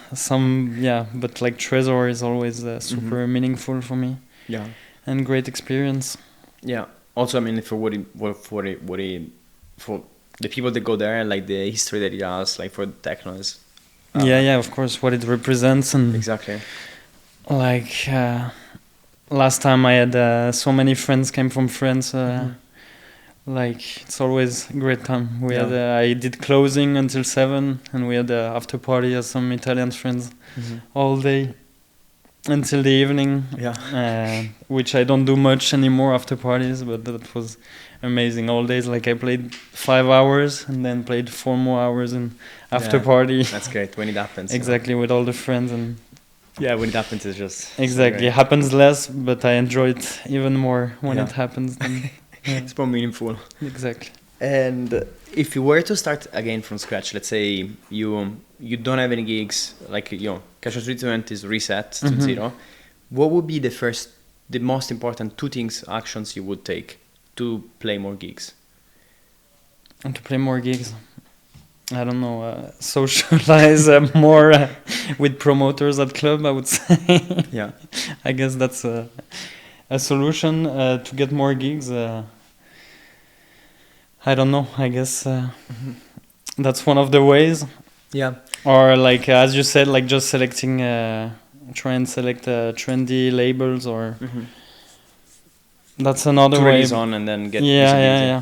Trésor is always super meaningful for me. Yeah. And great experience. Yeah. Also, I mean, for the people that go there, the history that it has, for the techno is. Of course, what it represents. And exactly. Last time I had so many friends came from France. It's always a great time. We had I did closing until 7, and we had the after party with some Italian friends all day until the evening. Yeah. Which I don't do much anymore after parties, but that was amazing. All days, I played 5 hours and then played 4 more hours in after party. That's great when it happens. Exactly, with all the friends. And when it happens, it's just exactly. It happens less, but I enjoy it even more when it happens. Then, it's more meaningful. Exactly. And if you were to start again from scratch, let's say you don't have any gigs, Casual Treatment is reset to 0. What would be the most important 2 actions you would take to play more gigs? And to play more gigs, I don't know, socialize more with promoters at club, I would say. Yeah. I guess that's a solution to get more gigs. I don't know, I guess that's one of the ways. Yeah. Or as you said, just selecting, try and select trendy labels, or that's another way. On and then get Yeah.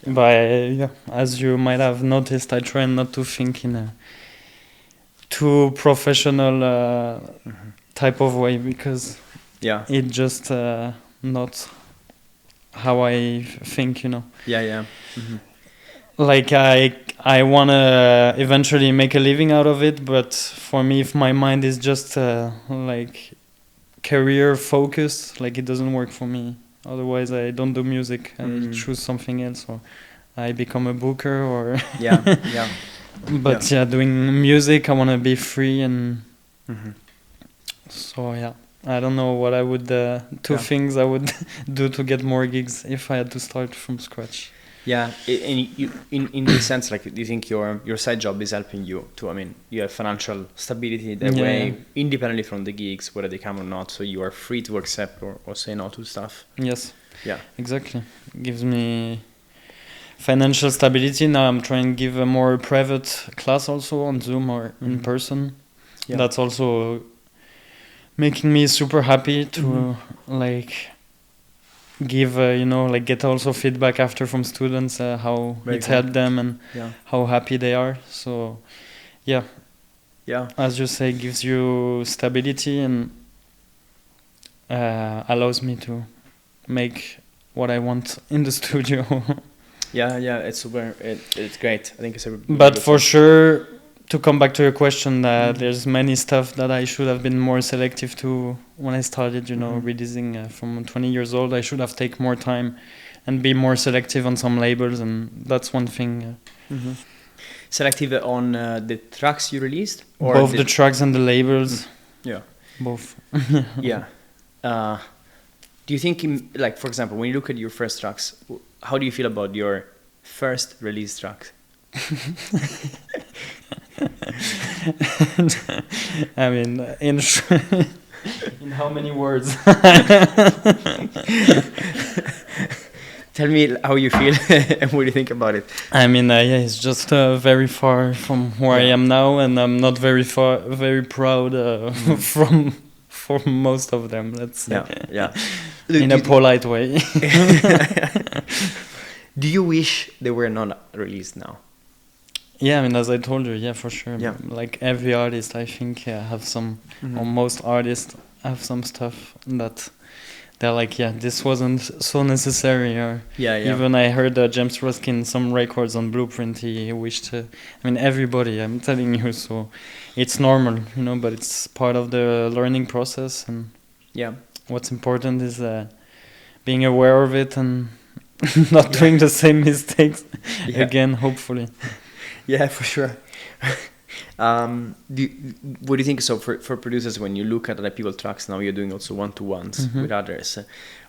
But yeah, as you might have noticed, I try not to think in a too professional type of way, because it just not how I think, Like I wanna eventually make a living out of it, but for me, if my mind is just like career focused, like it doesn't work for me. Otherwise, I don't do music. I choose something else, or I become a booker, or But doing music, I wanna be free, and so I don't know what I would things I would do to get more gigs if I had to start from scratch. Yeah, and you, in this sense, like, do you think your side job is helping you to? I mean, you have financial stability that way, independently from the gigs, whether they come or not. So you are free to accept or say no to stuff. Yes. Yeah. Exactly. It gives me financial stability. Now I'm trying to give a more private class also on Zoom or in person. Yeah. That's also making me super happy to like give like get also feedback after from students how it helped them and how happy they are. So as you say, gives you stability and allows me to make what I want in the studio. It's super. It's great. I think it's but for sure, to come back to your question, there's many stuff that I should have been more selective to when I started, releasing from 20 years old. I should have taken more time and be more selective on some labels, and that's one thing. Selective on the tracks you released? Or both the tracks and the labels. Yeah. Both. Yeah. Do you think, like, for example, when you look at your first tracks, how do you feel about your first release tracks? I mean, in how many words? Tell me how you feel and what you think about it. I mean, it's just very far from where I am now, and I'm not very proud from most of them. Let's say. In a polite way. Do you wish they were not released now? Yeah, I mean, as I told you, for sure. Yeah. Like every artist, I think, have some, or most artists have some stuff that they're like, this wasn't so necessary. Or even I heard James Ruskin, some records on Blueprint, he wished, everybody, I'm telling you, so it's normal, but it's part of the learning process. And what's important is being aware of it and not doing the same mistakes again, hopefully. Yeah, for sure. What do you think? So for producers, when you look at other people's tracks now, you're doing also one-to-ones with others.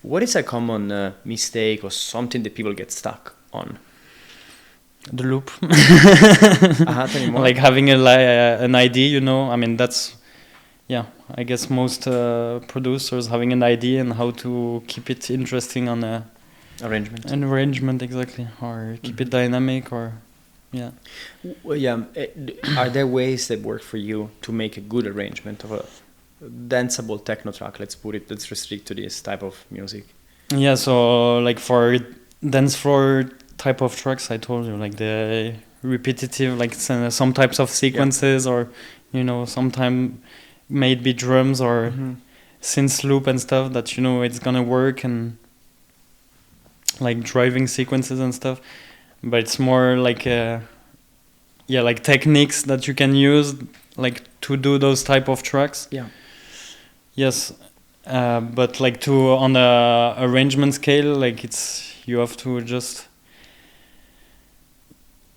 What is a common mistake or something that people get stuck on? The loop. Tell me more. Like having an idea, I mean, that's, I guess most producers having an idea and how to keep it interesting on a arrangement, exactly, or keep it dynamic, or Are there ways that work for you to make a good arrangement of a danceable techno track? Let's restrict to this type of music. Yeah, so like for dance floor type of tracks, I told you, like the repetitive, like some types of sequences, or sometime maybe drums or synth loop and stuff that it's gonna work, and like driving sequences and stuff. But it's more like like techniques that you can use like to do those type of tracks. Yes, but like on the arrangement scale, like you have to just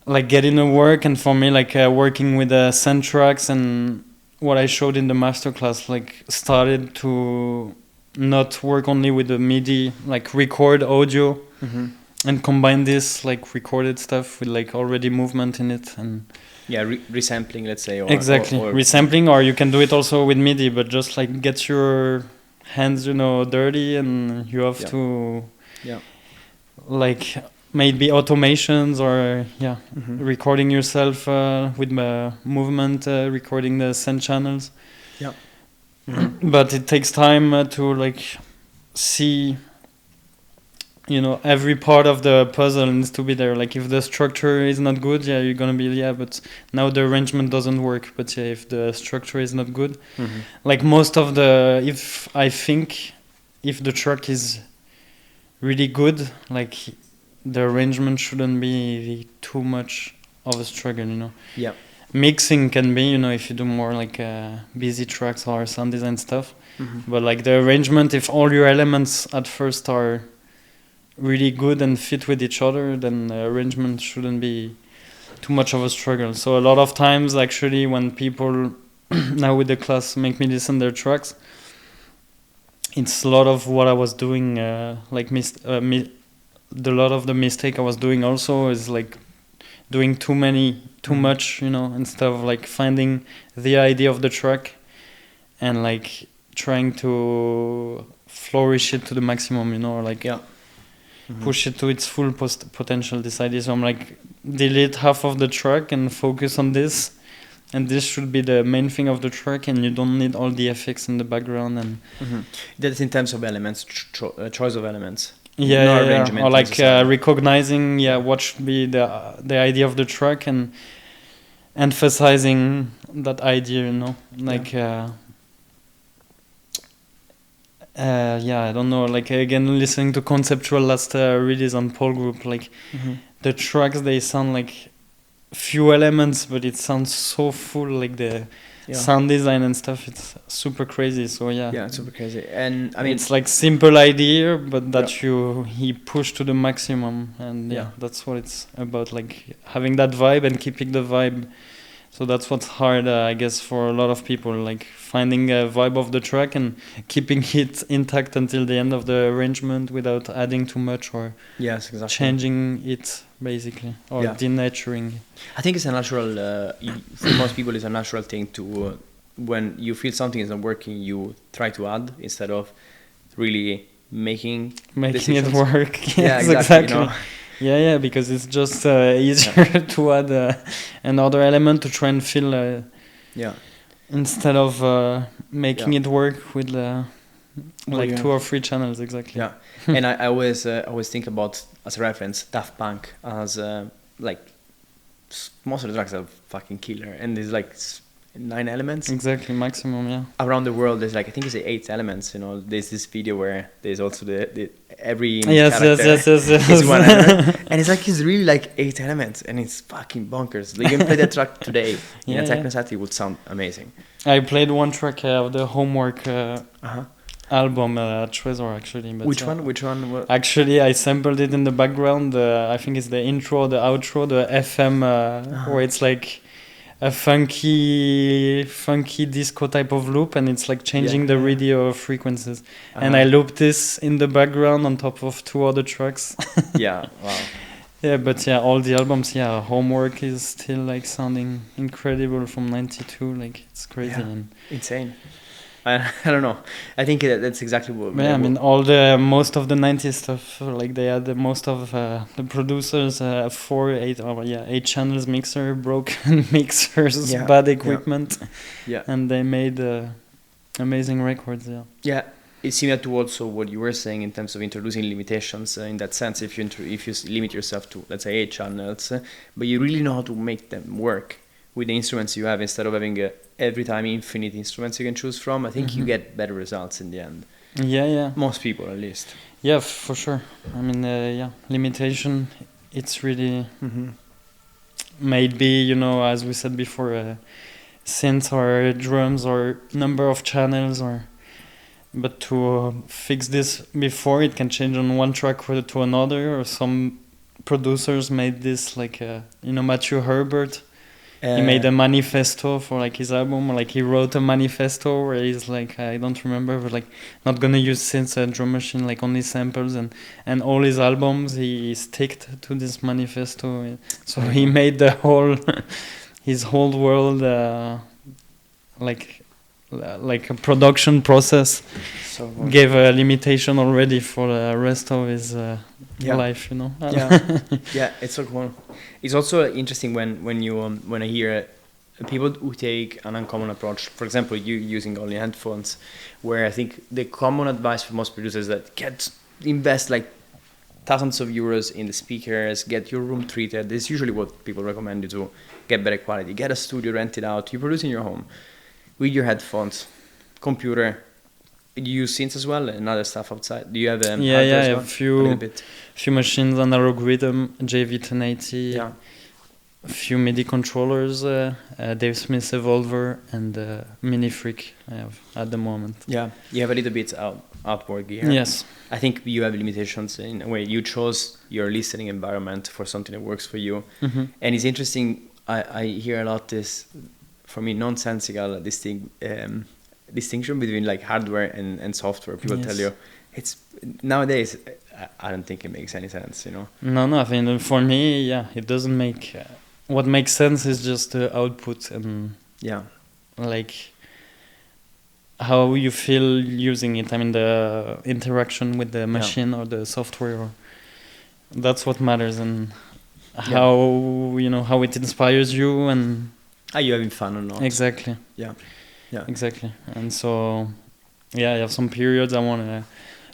like get in the work. And for me, like working with the synth tracks and what I showed in the masterclass, like started to not work only with the MIDI, like record audio. And combine this like recorded stuff with like already movement in it, and resampling, let's say, or resampling, or you can do it also with MIDI, but just like get your hands dirty, and you have to like maybe automations or recording yourself with movement, recording the send channels. But it takes time to like see you know, every part of the puzzle needs to be there. Like if the structure is not good, yeah, you're gonna be, yeah, but now the arrangement doesn't work. But yeah, if the structure is not good, like most of the, if I think if the track is really good, like the arrangement shouldn't be too much of a struggle, you know. Yeah. Mixing can be, you know, if you do more like busy tracks or sound design stuff. But like the arrangement, if all your elements at first are really good and fit with each other, then the arrangement shouldn't be too much of a struggle. So a lot of times, actually, when people now with the class make me listen their tracks, it's a lot of what I was doing, like the lot of the mistake I was doing also is like doing too much, you know, instead of like finding the idea of the track and like trying to flourish it to the maximum, you know, or like push it to its full potential, this idea. So I'm like, delete half of the track and focus on this, and this should be the main thing of the track, and you don't need all the effects in the background. And that's in terms of elements, choice of elements. Yeah. Or like recognizing what should be the idea of the track and emphasizing that idea, you know, like I don't know, like again listening to Conceptual last release on Paul Group, like the tracks, they sound like few elements, but it sounds so full, like the sound design and stuff, it's super crazy. So it's super crazy. And I mean, it's like simple idea, but that he pushed to the maximum, and that's what it's about, like having that vibe and keeping the vibe. So that's what's hard, I guess, for a lot of people, like finding a vibe of the track and keeping it intact until the end of the arrangement without adding too much or changing it, basically, or denaturing. I think it's a natural, for most people, it's a natural thing to, when you feel something is not working, you try to add instead of really making it work. Yes, exactly. You know? Yeah, because it's just easier to add another element to try and fill. Instead of making it work with like 2 or 3 channels, exactly. Yeah, and I always think about, as a reference, Daft Punk as like most of the tracks are fucking killer, and there's like 9 elements. Exactly, maximum, yeah. Around the world, there's like, I think it's 8 elements. You know, there's this video where there's also the every yes. is one element, and it's like, it's really like 8 elements, and it's fucking bonkers. Like, you can play that track today in a techno set, it would sound amazing. I played one track of the Homework album, Trezor, actually. But Which one? Actually, I sampled it in the background. I think it's the intro, the outro, the FM, where it's like a funky disco type of loop, and it's like changing the radio frequencies. And I looped this in the background on top of 2 other tracks. Wow. Yeah, but all the albums, Homework is still like sounding incredible from '92. Like, it's crazy and insane. I don't know. I think that's exactly what. I mean, most of the '90s stuff, like they had most of the producers 8 channels mixer, broken mixers, bad equipment, and they made amazing records. Yeah, it's similar to also what you were saying in terms of introducing limitations. In that sense, if you limit yourself to, let's say, 8 channels, but you really know how to make them work with the instruments you have, instead of having every time infinite instruments you can choose from, I think you get better results in the end. Yeah. Most people, at least. Yeah, for sure. I mean, limitation, it's really maybe, you know, as we said before, synths or drums or number of channels, but to fix this before it can change on one track to another, or some producers made this, like, Matthew Herbert. He made a manifesto for like his album, or like he wrote a manifesto where he's like, I don't remember, but like not gonna use synths and drum machine, like only samples, and all his albums he sticked to this manifesto. So he made the whole his whole world like a production process. So gave a limitation already for the rest of his life, you know. It's so cool. It's also interesting when I hear people who take an uncommon approach. For example, you using only headphones, where I think the common advice for most producers is that invest like thousands of euros in the speakers, get your room treated. This is usually what people recommend you to get better quality. Get a studio, rent it out. You produce in your home with your headphones, computer. You use synths as well and other stuff outside. Do you have Yeah, hardware yeah, as I well? have few machines, analog rhythm, JV1080, Yeah. a few MIDI controllers, Dave Smith Evolver, and Mini Freak I have at the moment. Yeah, you have a little bit outboard gear. Yes. I think you have limitations in a way. You chose your listening environment for something that works for you. Mm-hmm. And it's interesting, I hear a lot this, for me, nonsensical distinction between like hardware and software. People Yes. tell you, it's nowadays, I don't think it makes any sense, you know? No, I mean, for me, yeah, it doesn't make... what makes sense is just the output and Yeah. like how you feel using it. I mean, the interaction with the machine or the software, or that's what matters, and how how it inspires you, and Are you having fun or not? exactly. Yeah. Yeah. Exactly. And so, yeah, I have some periods I want to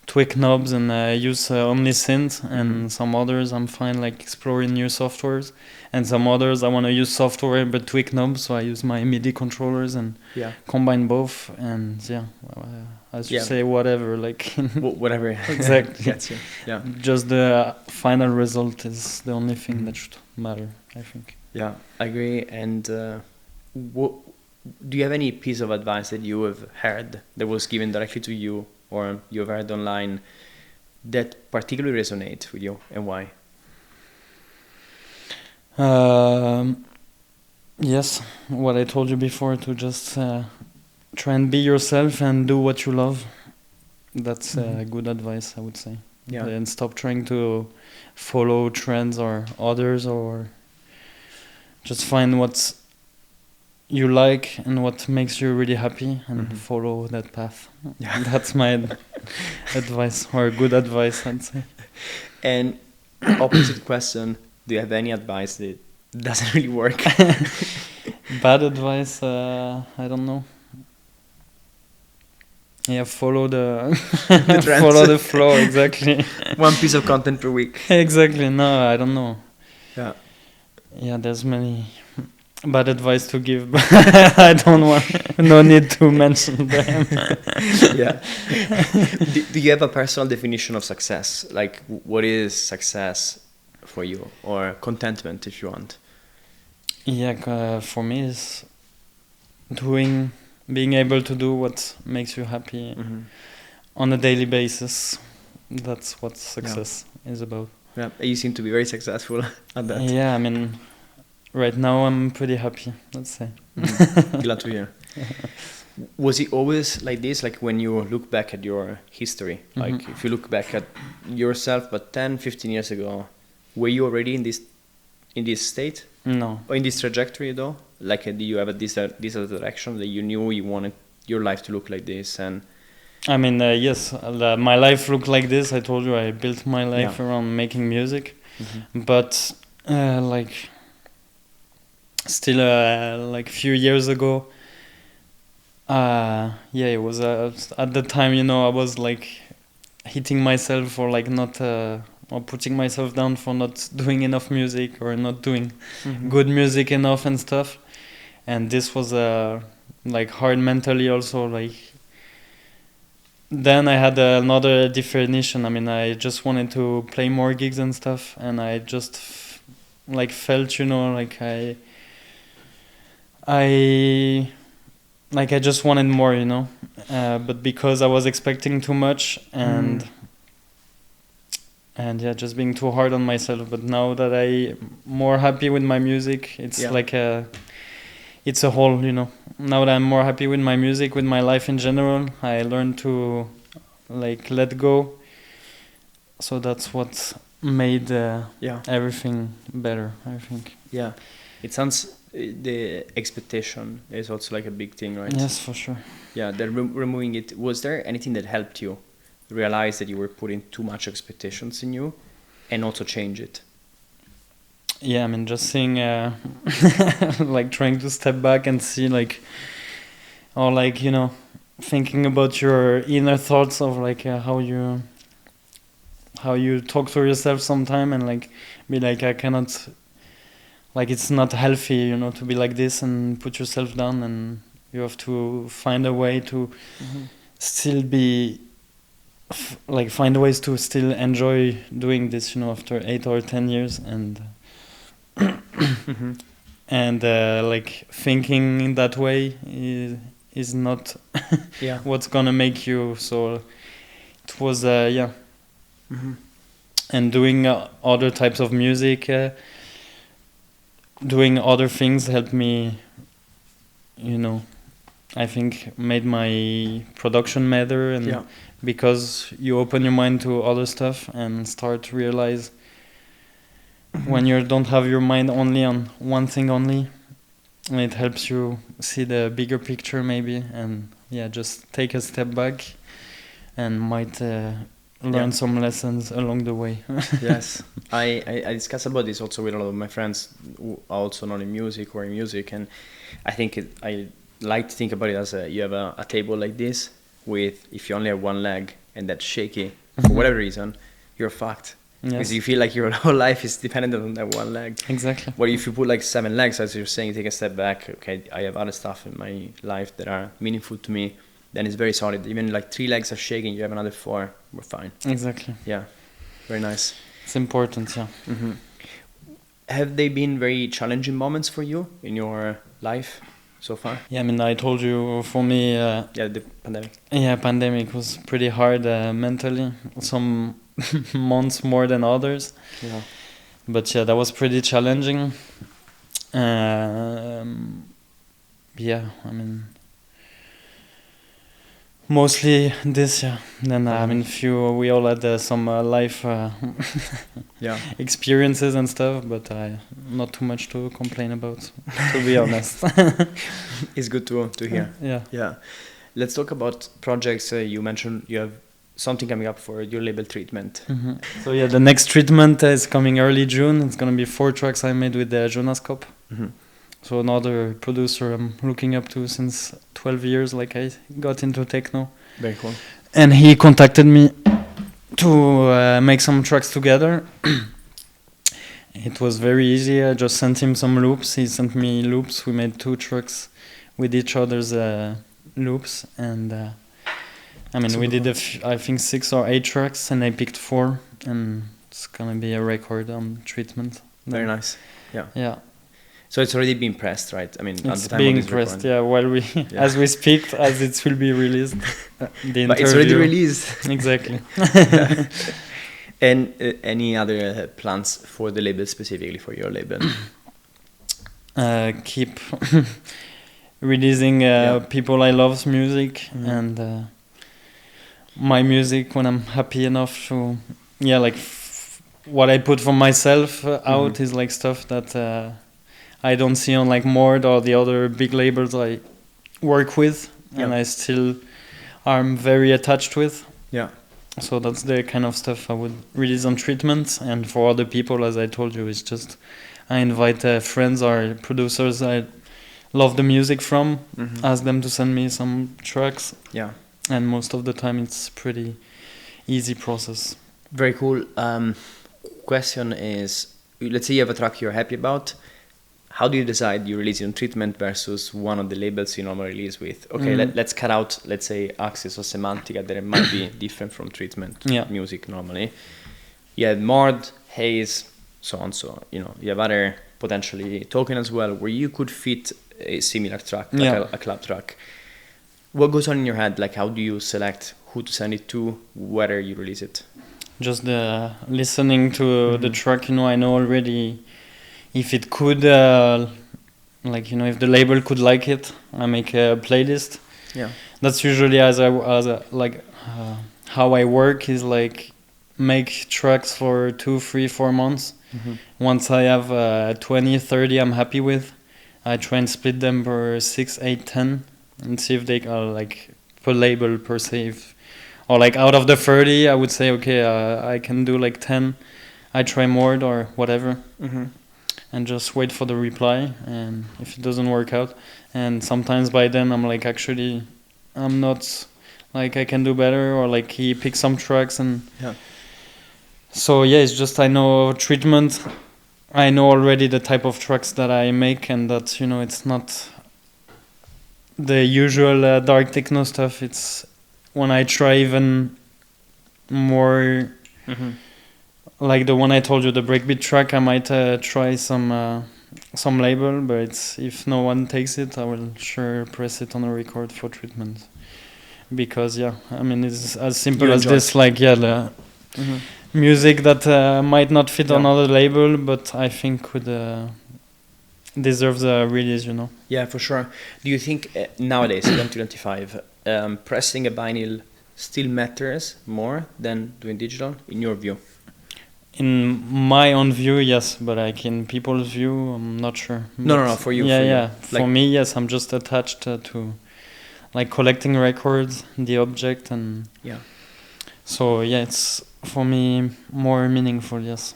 tweak knobs and use only synth, and some others I'm fine like exploring new softwares, and some others I want to use software but tweak knobs, so I use my MIDI controllers and combine both, and as you say, whatever, like whatever. Exactly. Gets you. Yeah. Just the final result is the only thing that should matter, I think. Yeah, I agree. And do you have any piece of advice that you have heard that was given directly to you, or you've heard online, that particularly resonate with you, and why? Yes, what I told you before, to just try and be yourself and do what you love. That's good advice, I would say. Yeah. And stop trying to follow trends or others, or just find what you like and what makes you really happy, and follow that path. Yeah. That's my advice, or good advice, I'd say. And opposite question, do you have any advice that doesn't really work? Bad advice, I don't know. Yeah, follow the trends. follow the flow, exactly. One piece of content per week. Exactly. No, I don't know. Yeah. Yeah, there's many bad advice to give, but I don't want. No need to mention them. Yeah. Do you have a personal definition of success? Like, what is success for you, or contentment, if you want? Yeah, for me, it's being able to do what makes you happy on a daily basis. That's what success is about. Yeah, you seem to be very successful at that. Yeah, I mean, right now I'm pretty happy, let's say. Glad to hear. Was it always like this? Like, when you look back at your history, like if you look back at yourself, but 10, 15 years ago, were you already in this state? No. Or in this trajectory, though? Like, do you have this other direction that you knew you wanted your life to look like this? And I mean, yes, my life looked like this. I told you I built my life around making music, but like still, like few years ago, it was at the time, I was like hitting myself for like not or putting myself down for not doing enough music, or not doing good music enough and stuff, and this was like hard mentally also. Like, then I had another definition. I mean, I just wanted to play more gigs and stuff, and I just like felt, like I just wanted more, but because I was expecting too much, and yeah, just being too hard on myself. But now that I'm more happy with my music, it's like it's a whole, Now that I'm more happy with my music, with my life in general, I learned to like let go. So that's what made everything better, I think. Yeah, it sounds the expectation is also like a big thing, right? Yes, for sure. Yeah, they're removing it. Was there anything that helped you realize that you were putting too much expectations in you, and also change it? Yeah, I mean, just seeing, like trying to step back and see, like, or like, thinking about your inner thoughts of like how you how you talk to yourself sometime and like be like, I cannot, like it's not healthy, you know, to be like this and put yourself down, and you have to find a way to still be like find ways to still enjoy doing this, you know, after 8 or 10 years, and and like thinking in that way is not Yeah. what's gonna make you. So it was and doing other types of music, doing other things helped me, you know, I think made my production better, and because you open your mind to other stuff and start to realize when you don't have your mind only on one thing only, it helps you see the bigger picture maybe, and just take a step back and might learn some lessons along the way. Yes, I discuss about this also with a lot of my friends who are also not in music or in music, and I think I like to think about it as you have a table like this with, if you only have one leg and that's shaky for whatever reason, you're fucked. Yes. Because you feel like your whole life is dependent on that one leg. Exactly. But if you put like 7 legs, as you're saying, take a step back, okay, I have other stuff in my life that are meaningful to me, then it's very solid. Even like 3 legs are shaking, you have another 4, we're fine. Exactly. Yeah, very nice. It's important, yeah. Have they been very challenging moments for you in your life so far? Yeah, I mean, I told you, for me... the pandemic. Yeah, pandemic was pretty hard mentally. Some months more than others. Yeah. But yeah, that was pretty challenging. Yeah, I mean... Mostly this, yeah. Then I mean, we all had some life experiences and stuff, but not too much to complain about, to be honest. It's good to hear. Yeah. Let's talk about projects. You mentioned you have something coming up for your label treatment. So yeah, the next treatment is coming early June. It's gonna be 4 tracks I made with Jonas Kopp. So another producer I'm looking up to since 12 years, like I got into techno. Very cool. And he contacted me to make some tracks together. It was very easy. I just sent him some loops. He sent me loops. We made 2 tracks with each other's loops. And I mean, we did, I think, 6 or 8 tracks, and I picked 4. And it's going to be a record on treatment. Very nice. Yeah. So it's already been pressed, right? I mean, it's at the time being pressed, while we, as we speak, as it will be released. But it's already released. Exactly. And any other plans for the label, specifically for your label? Keep releasing people I love's music and my music when I'm happy enough to, what I put for myself out is like stuff that I don't see on like Mord or the other big labels I work with, and I still am very attached with. Yeah. So that's the kind of stuff I would release on treatment. And for other people, as I told you, it's just I invite friends or producers I love the music from, ask them to send me some tracks. Yeah. And most of the time it's pretty easy process. Very cool. Question is, let's say you have a track you're happy about. How do you decide you release it on treatment versus one of the labels you normally release with? Okay, let's cut out, let's say, Axis or Semantica that it might be different from treatment music normally. You have Mord, HoS, so on, so you have other potentially token as well where you could fit a similar track, like a club track. What goes on in your head? Like, how do you select who to send it to, whether you release it? Just listening to the track, I know already if it could, if the label could like it, I make a playlist. Yeah, that's usually how I work is like make tracks for 2, 3, 4 months. Once I have 20, 30 I'm happy with, I try and split them per 6, 8, 10 and see if they are like per label per se. Or like out of the 30, I would say, okay, I can do like 10. I try more or whatever. And just wait for the reply, and if it doesn't work out, and sometimes by then I'm like, actually I'm not, like I can do better, or like he picks some tracks and So yeah, it's just I know treatment. I know already the type of tracks that I make, and that it's not the usual dark techno stuff. It's when I try even more, like the one I told you, the breakbeat track. I might try some label, but if no one takes it, I will sure press it on a record for treatment. Because it's as simple as this. The music that might not fit on other label, but I think could deserve the release. Yeah, for sure. Do you think nowadays, 2025, pressing a vinyl still matters more than doing digital, in your view? In my own view, yes, but like in people's view, I'm not sure. No, for you. For me, yes, I'm just attached to like collecting records, the object, and so it's for me more meaningful, yes.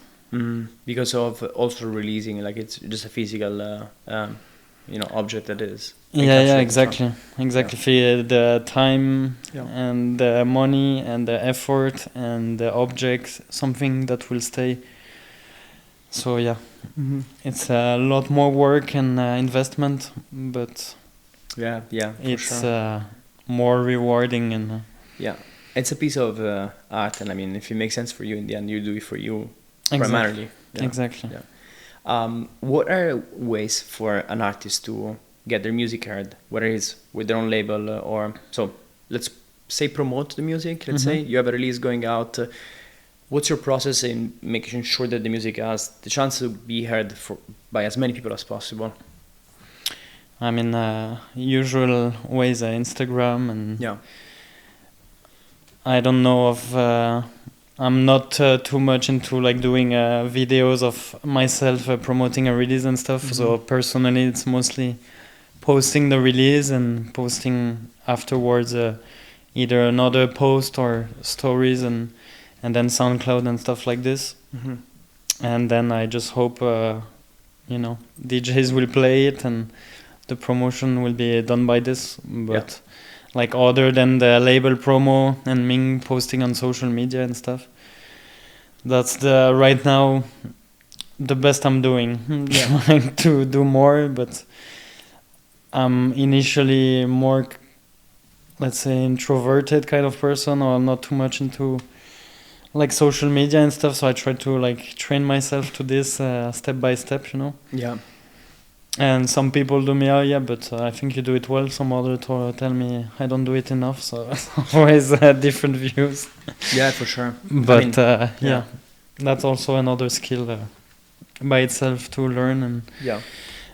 Because of also releasing, like it's just a physical object that is. Exactly. For the time and the money and the effort and the object, something that will stay. So it's a lot more work and investment, but it's more rewarding and it's a piece of art, and I mean, if it makes sense for you in the end, you do it for you primarily. Exactly. What are ways for an artist to get their music heard, whether it's with their own label or so? Let's say promote the music. Let's say you have a release going out. What's your process in making sure that the music has the chance to be heard by as many people as possible? I mean, usual ways are Instagram and I don't know of. I'm not too much into like doing videos of myself promoting a release and stuff. So personally, it's mostly posting the release and posting afterwards either another post or stories and then SoundCloud and stuff like this. And then I just hope DJs will play it and the promotion will be done by this. But like other than the label promo and me posting on social media and stuff, that's right now the best I'm doing. Trying to do more, but I'm initially more, let's say, introverted kind of person, or not too much into like social media and stuff. So I try to like train myself to this step by step, And some people do me, but I think you do it well. Some other tell me I don't do it enough. So always different views. Yeah, for sure. But that's also another skill by itself to learn. And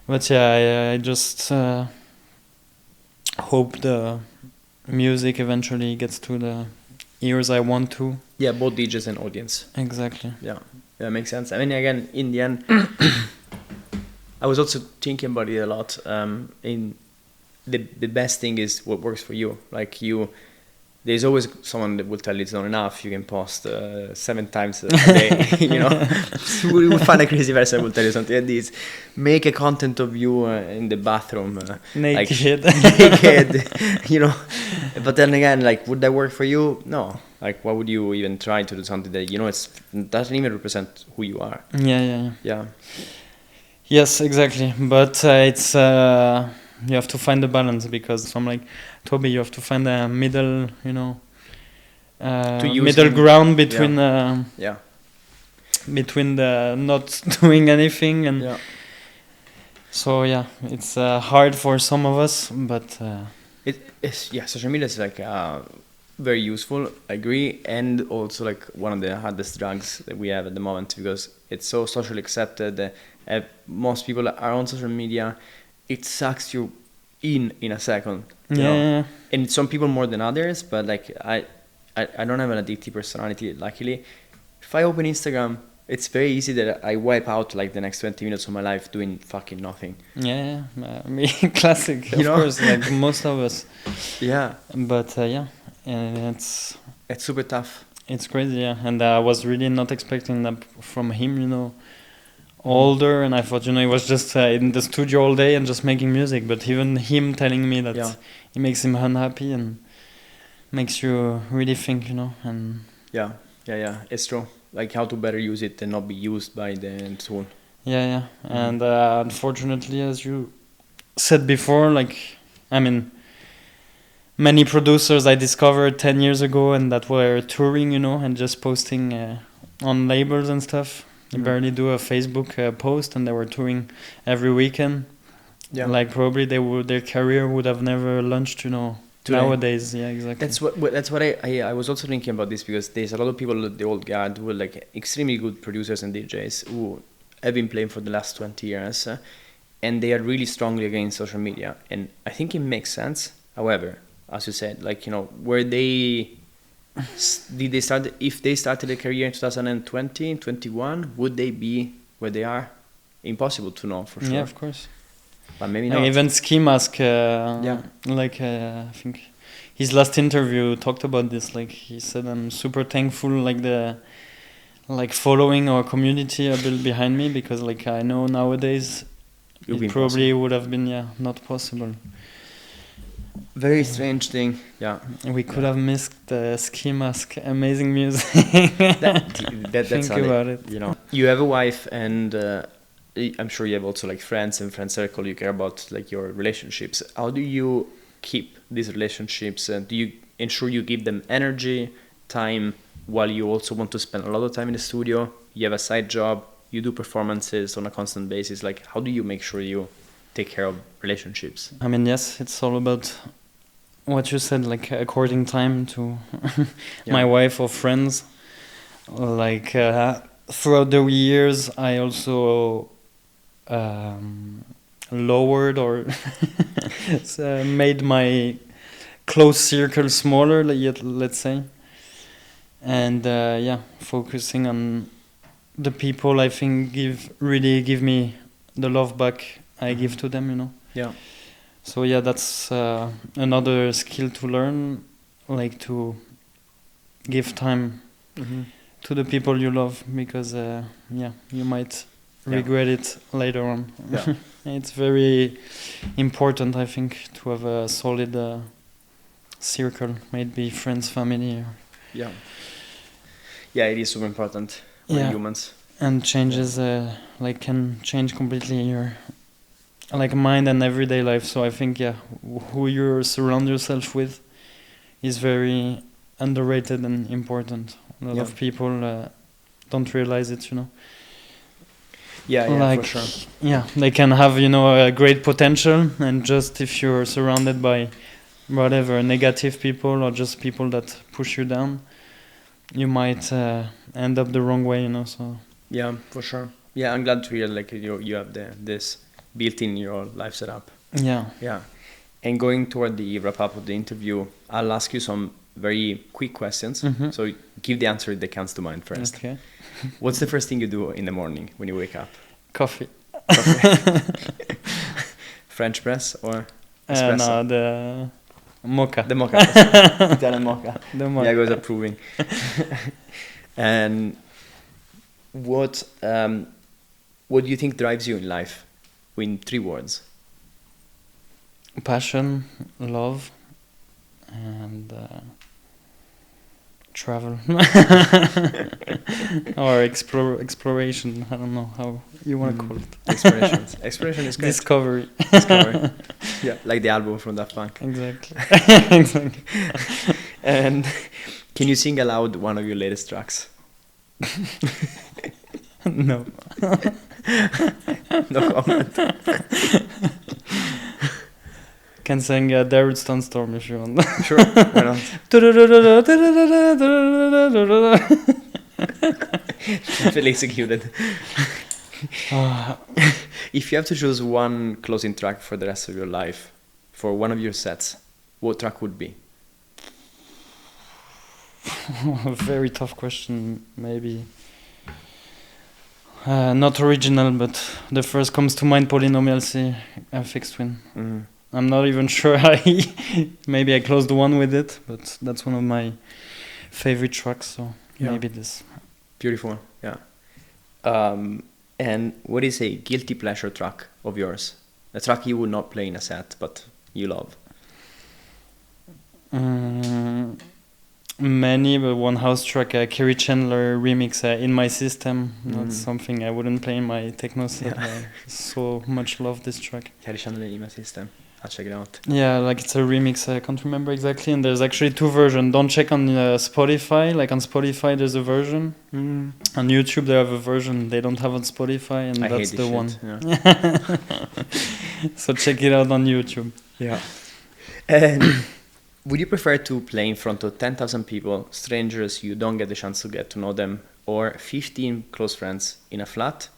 but I just hope the music eventually gets to the ears I want to. Yeah, both DJs and audience. Exactly. Yeah, makes sense. I mean, again, in the end. I was also thinking about it a lot. In the best thing is what works for you. Like there's always someone that will tell you it's not enough. You can post 7 times a day. We will find a crazy person who will tell you something like this. Make a content of you in the bathroom, naked. But then again, like, would that work for you? No. Like, why would you even try to do something that it doesn't even represent who you are? Yeah. Yes, exactly. But it's you have to find the balance, because I'm like, Toby, you have to find a middle, middle ground between between the not doing anything and so it's hard for some of us, but it's social media is like very useful, I agree, and also like one of the hardest drugs that we have at the moment, because it's so socially accepted. Most people are on social media. It sucks you in a second. You know? And some people more than others, but like I don't have an addictive personality, luckily. If I open Instagram, it's very easy that I wipe out like the next 20 minutes of my life doing fucking nothing. Me, classic, of course, like most of us. But and it's super tough. It's crazy, and I was really not expecting that from him, older, and I thought, he was just in the studio all day and just making music, but even him telling me that it makes him unhappy and makes you really think, and it's true. like how to better use it and not be used by the tool. Yeah. And unfortunately, as you said before, like, I mean, many producers I discovered 10 years ago and that were touring, and just posting on labels and stuff. They barely do a Facebook post, and they were touring every weekend. Yeah. Like probably their career would have never launched, Today. Nowadays. Yeah, exactly. That's what I was also thinking about this, because there's a lot of people, the old guard, who are like extremely good producers and DJs who have been playing for the last 20 years, and they are really strongly against social media, and I think it makes sense. However, as you said, like, where did they start? If they started a career in 2020, 21, would they be where they are? Impossible to know for sure. Yeah, of course. But maybe like not. even Ski Mask, I think his last interview talked about this. Like he said, I'm super thankful, like the following or community I built behind me, because like I know nowadays it probably would have been not possible. Very strange thing. Yeah, we could have missed the Ski Mask amazing music. That's think about it. You have a wife, and I'm sure you have also like friends and friend circle. You care about like your relationships. How do you keep these relationships? Do you ensure you give them energy, time, while you also want to spend a lot of time in the studio? You have a side job. You do performances on a constant basis. Like, how do you make sure you take care of relationships? I mean, yes, it's all about what you said, like according time to my wife or friends. Like throughout the years, I also lowered or made my close circle smaller, let's say, and focusing on the people I think really give me the love back I give to them, Yeah. So that's another skill to learn, like to give time to the people you love, because you might regret it later on. Yeah. It's very important, I think, to have a solid circle, maybe friends, family. Yeah, it is super important for humans. And changes can change completely your mind and everyday life. So I think who you surround yourself with is very underrated and important. A lot of people don't realize it, Yeah, for sure. Yeah, they can have a great potential, and just if you're surrounded by whatever negative people or just people that push you down, you might end up the wrong way, So yeah, for sure. Yeah, I'm glad to hear like you have this built in your life setup. Yeah. And going toward the wrap up of the interview, I'll ask you some very quick questions. So give the answer that comes to mind first. Okay. What's the first thing you do in the morning when you wake up? Coffee. French press or espresso? No, the mocha. The mocha. Italian mocha. The mocha. Yeah, I was approving. And what do you think drives you in life? In 3 words. Passion, love, and travel. Or exploration. I don't know how you want to call it. Exploration is great. Discovery. Yeah, like the album from Daft Punk. Exactly. And can you sing aloud one of your latest tracks? No. No comment. Can sing Darude Sunstorm if you want. Sure, why not? Perfectly executed. If you have to choose one closing track for the rest of your life, for one of your sets, what track would be? Very tough question, maybe. Not original, but the first comes to mind, Polynomial C, Fixed Twin. I'm not even sure maybe I closed one with it, but that's one of my favorite tracks, so maybe this. Beautiful, yeah. And what is a guilty pleasure track of yours? A track you would not play in a set, but you love? Many, but one house track, Kerry Chandler remix, In My System. That's something I wouldn't play in my techno set. I so much love this track. Kerry Chandler In My System. I'll check it out. Yeah, like it's a remix, I can't remember exactly. And there's actually 2 versions. Don't check on Spotify. Like on Spotify, there's a version. On YouTube, they have a version they don't have on Spotify, and that's the one. Yeah. So check it out on YouTube. Yeah. And would you prefer to play in front of 10,000 people, strangers you don't get the chance to get to know them, or 15 close friends in a flat?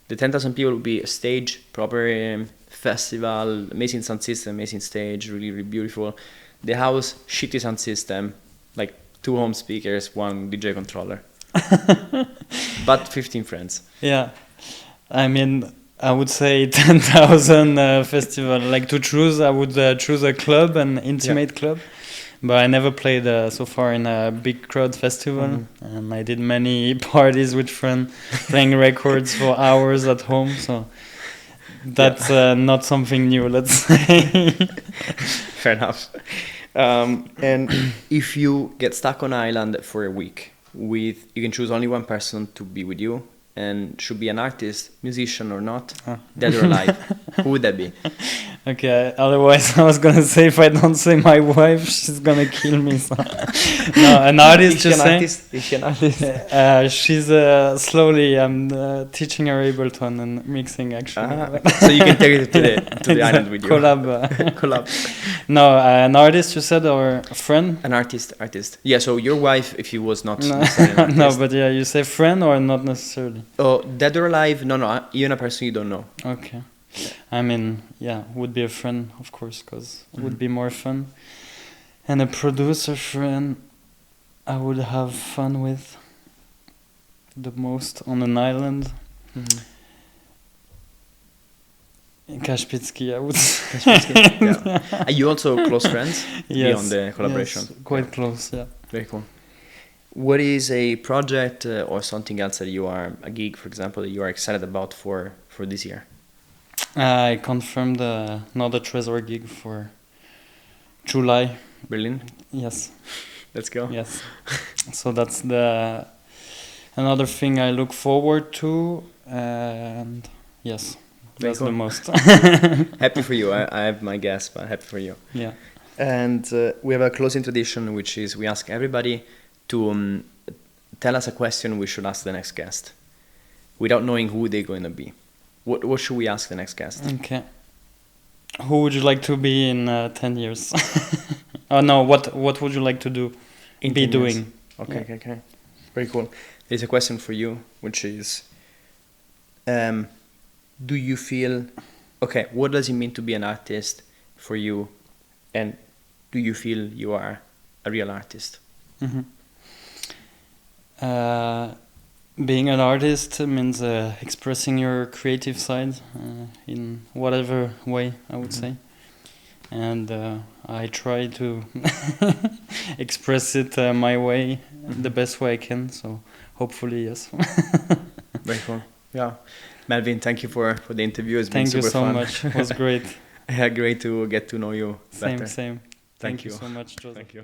The 10,000 people would be a stage, proper festival, amazing sound system, amazing stage, really, really beautiful. The house, shitty sound system, like 2 home speakers, 1 DJ controller. But 15 friends. Yeah. I mean, I would say 10,000 festival. Like to choose, I would choose a club, an intimate club. But I never played so far in a big crowd festival. And I did many parties with friends, playing records for hours at home. So that's not something new, let's say. Fair enough. And if you get stuck on an island for a week, you can choose only one person to be with you, and should be an artist, musician or not, dead or alive. Who would that be? Okay, otherwise I was gonna say if I don't say my wife, she's gonna kill me. So. No, an artist. Is she an artist? She's slowly. I'm teaching her Ableton and mixing actually. So you can take it to the island with you. Collab. No, an artist you said, or a friend? An artist. Yeah. So your wife, if she was not. No, no, but yeah, you say friend or not necessarily. Oh, dead or alive? No. Even a person you don't know. Okay. I mean, yeah, would be a friend, of course, because it would be more fun. And a producer friend I would have fun with the most on an island. Kashpitsky, I would say. Yeah. Are you also close friends? Yes. Beyond the collaboration? Yes, quite close, yeah. Very cool. What is a project or something else that you are, a gig, for example, that you are excited about for this year? I confirmed another Trezor gig for July. Berlin? Yes. Let's go. Yes. So that's another thing I look forward to, and yes, very that's cool. The most. Happy for you. I have my guess, but happy for you. Yeah. And we have a closing tradition, which is we ask everybody to tell us a question we should ask the next guest, without knowing who they're going to be. What should we ask the next guest? Okay. Who would you like to be in 10 years? Oh no, what would you like to do? Be doing? Okay, yeah. Okay. Very cool. There's a question for you, which is, do you feel, what does it mean to be an artist for you? And do you feel you are a real artist? Being an artist means expressing your creative side in whatever way, I would say. And I try to express it my way, the best way I can. So hopefully, yes. Very cool. Yeah. Melvin, thank you for the interview. It's been super fun. Thank you so much. It was great. Yeah, great to get to know you better. Same. Thank you so much, Joseph. Thank you.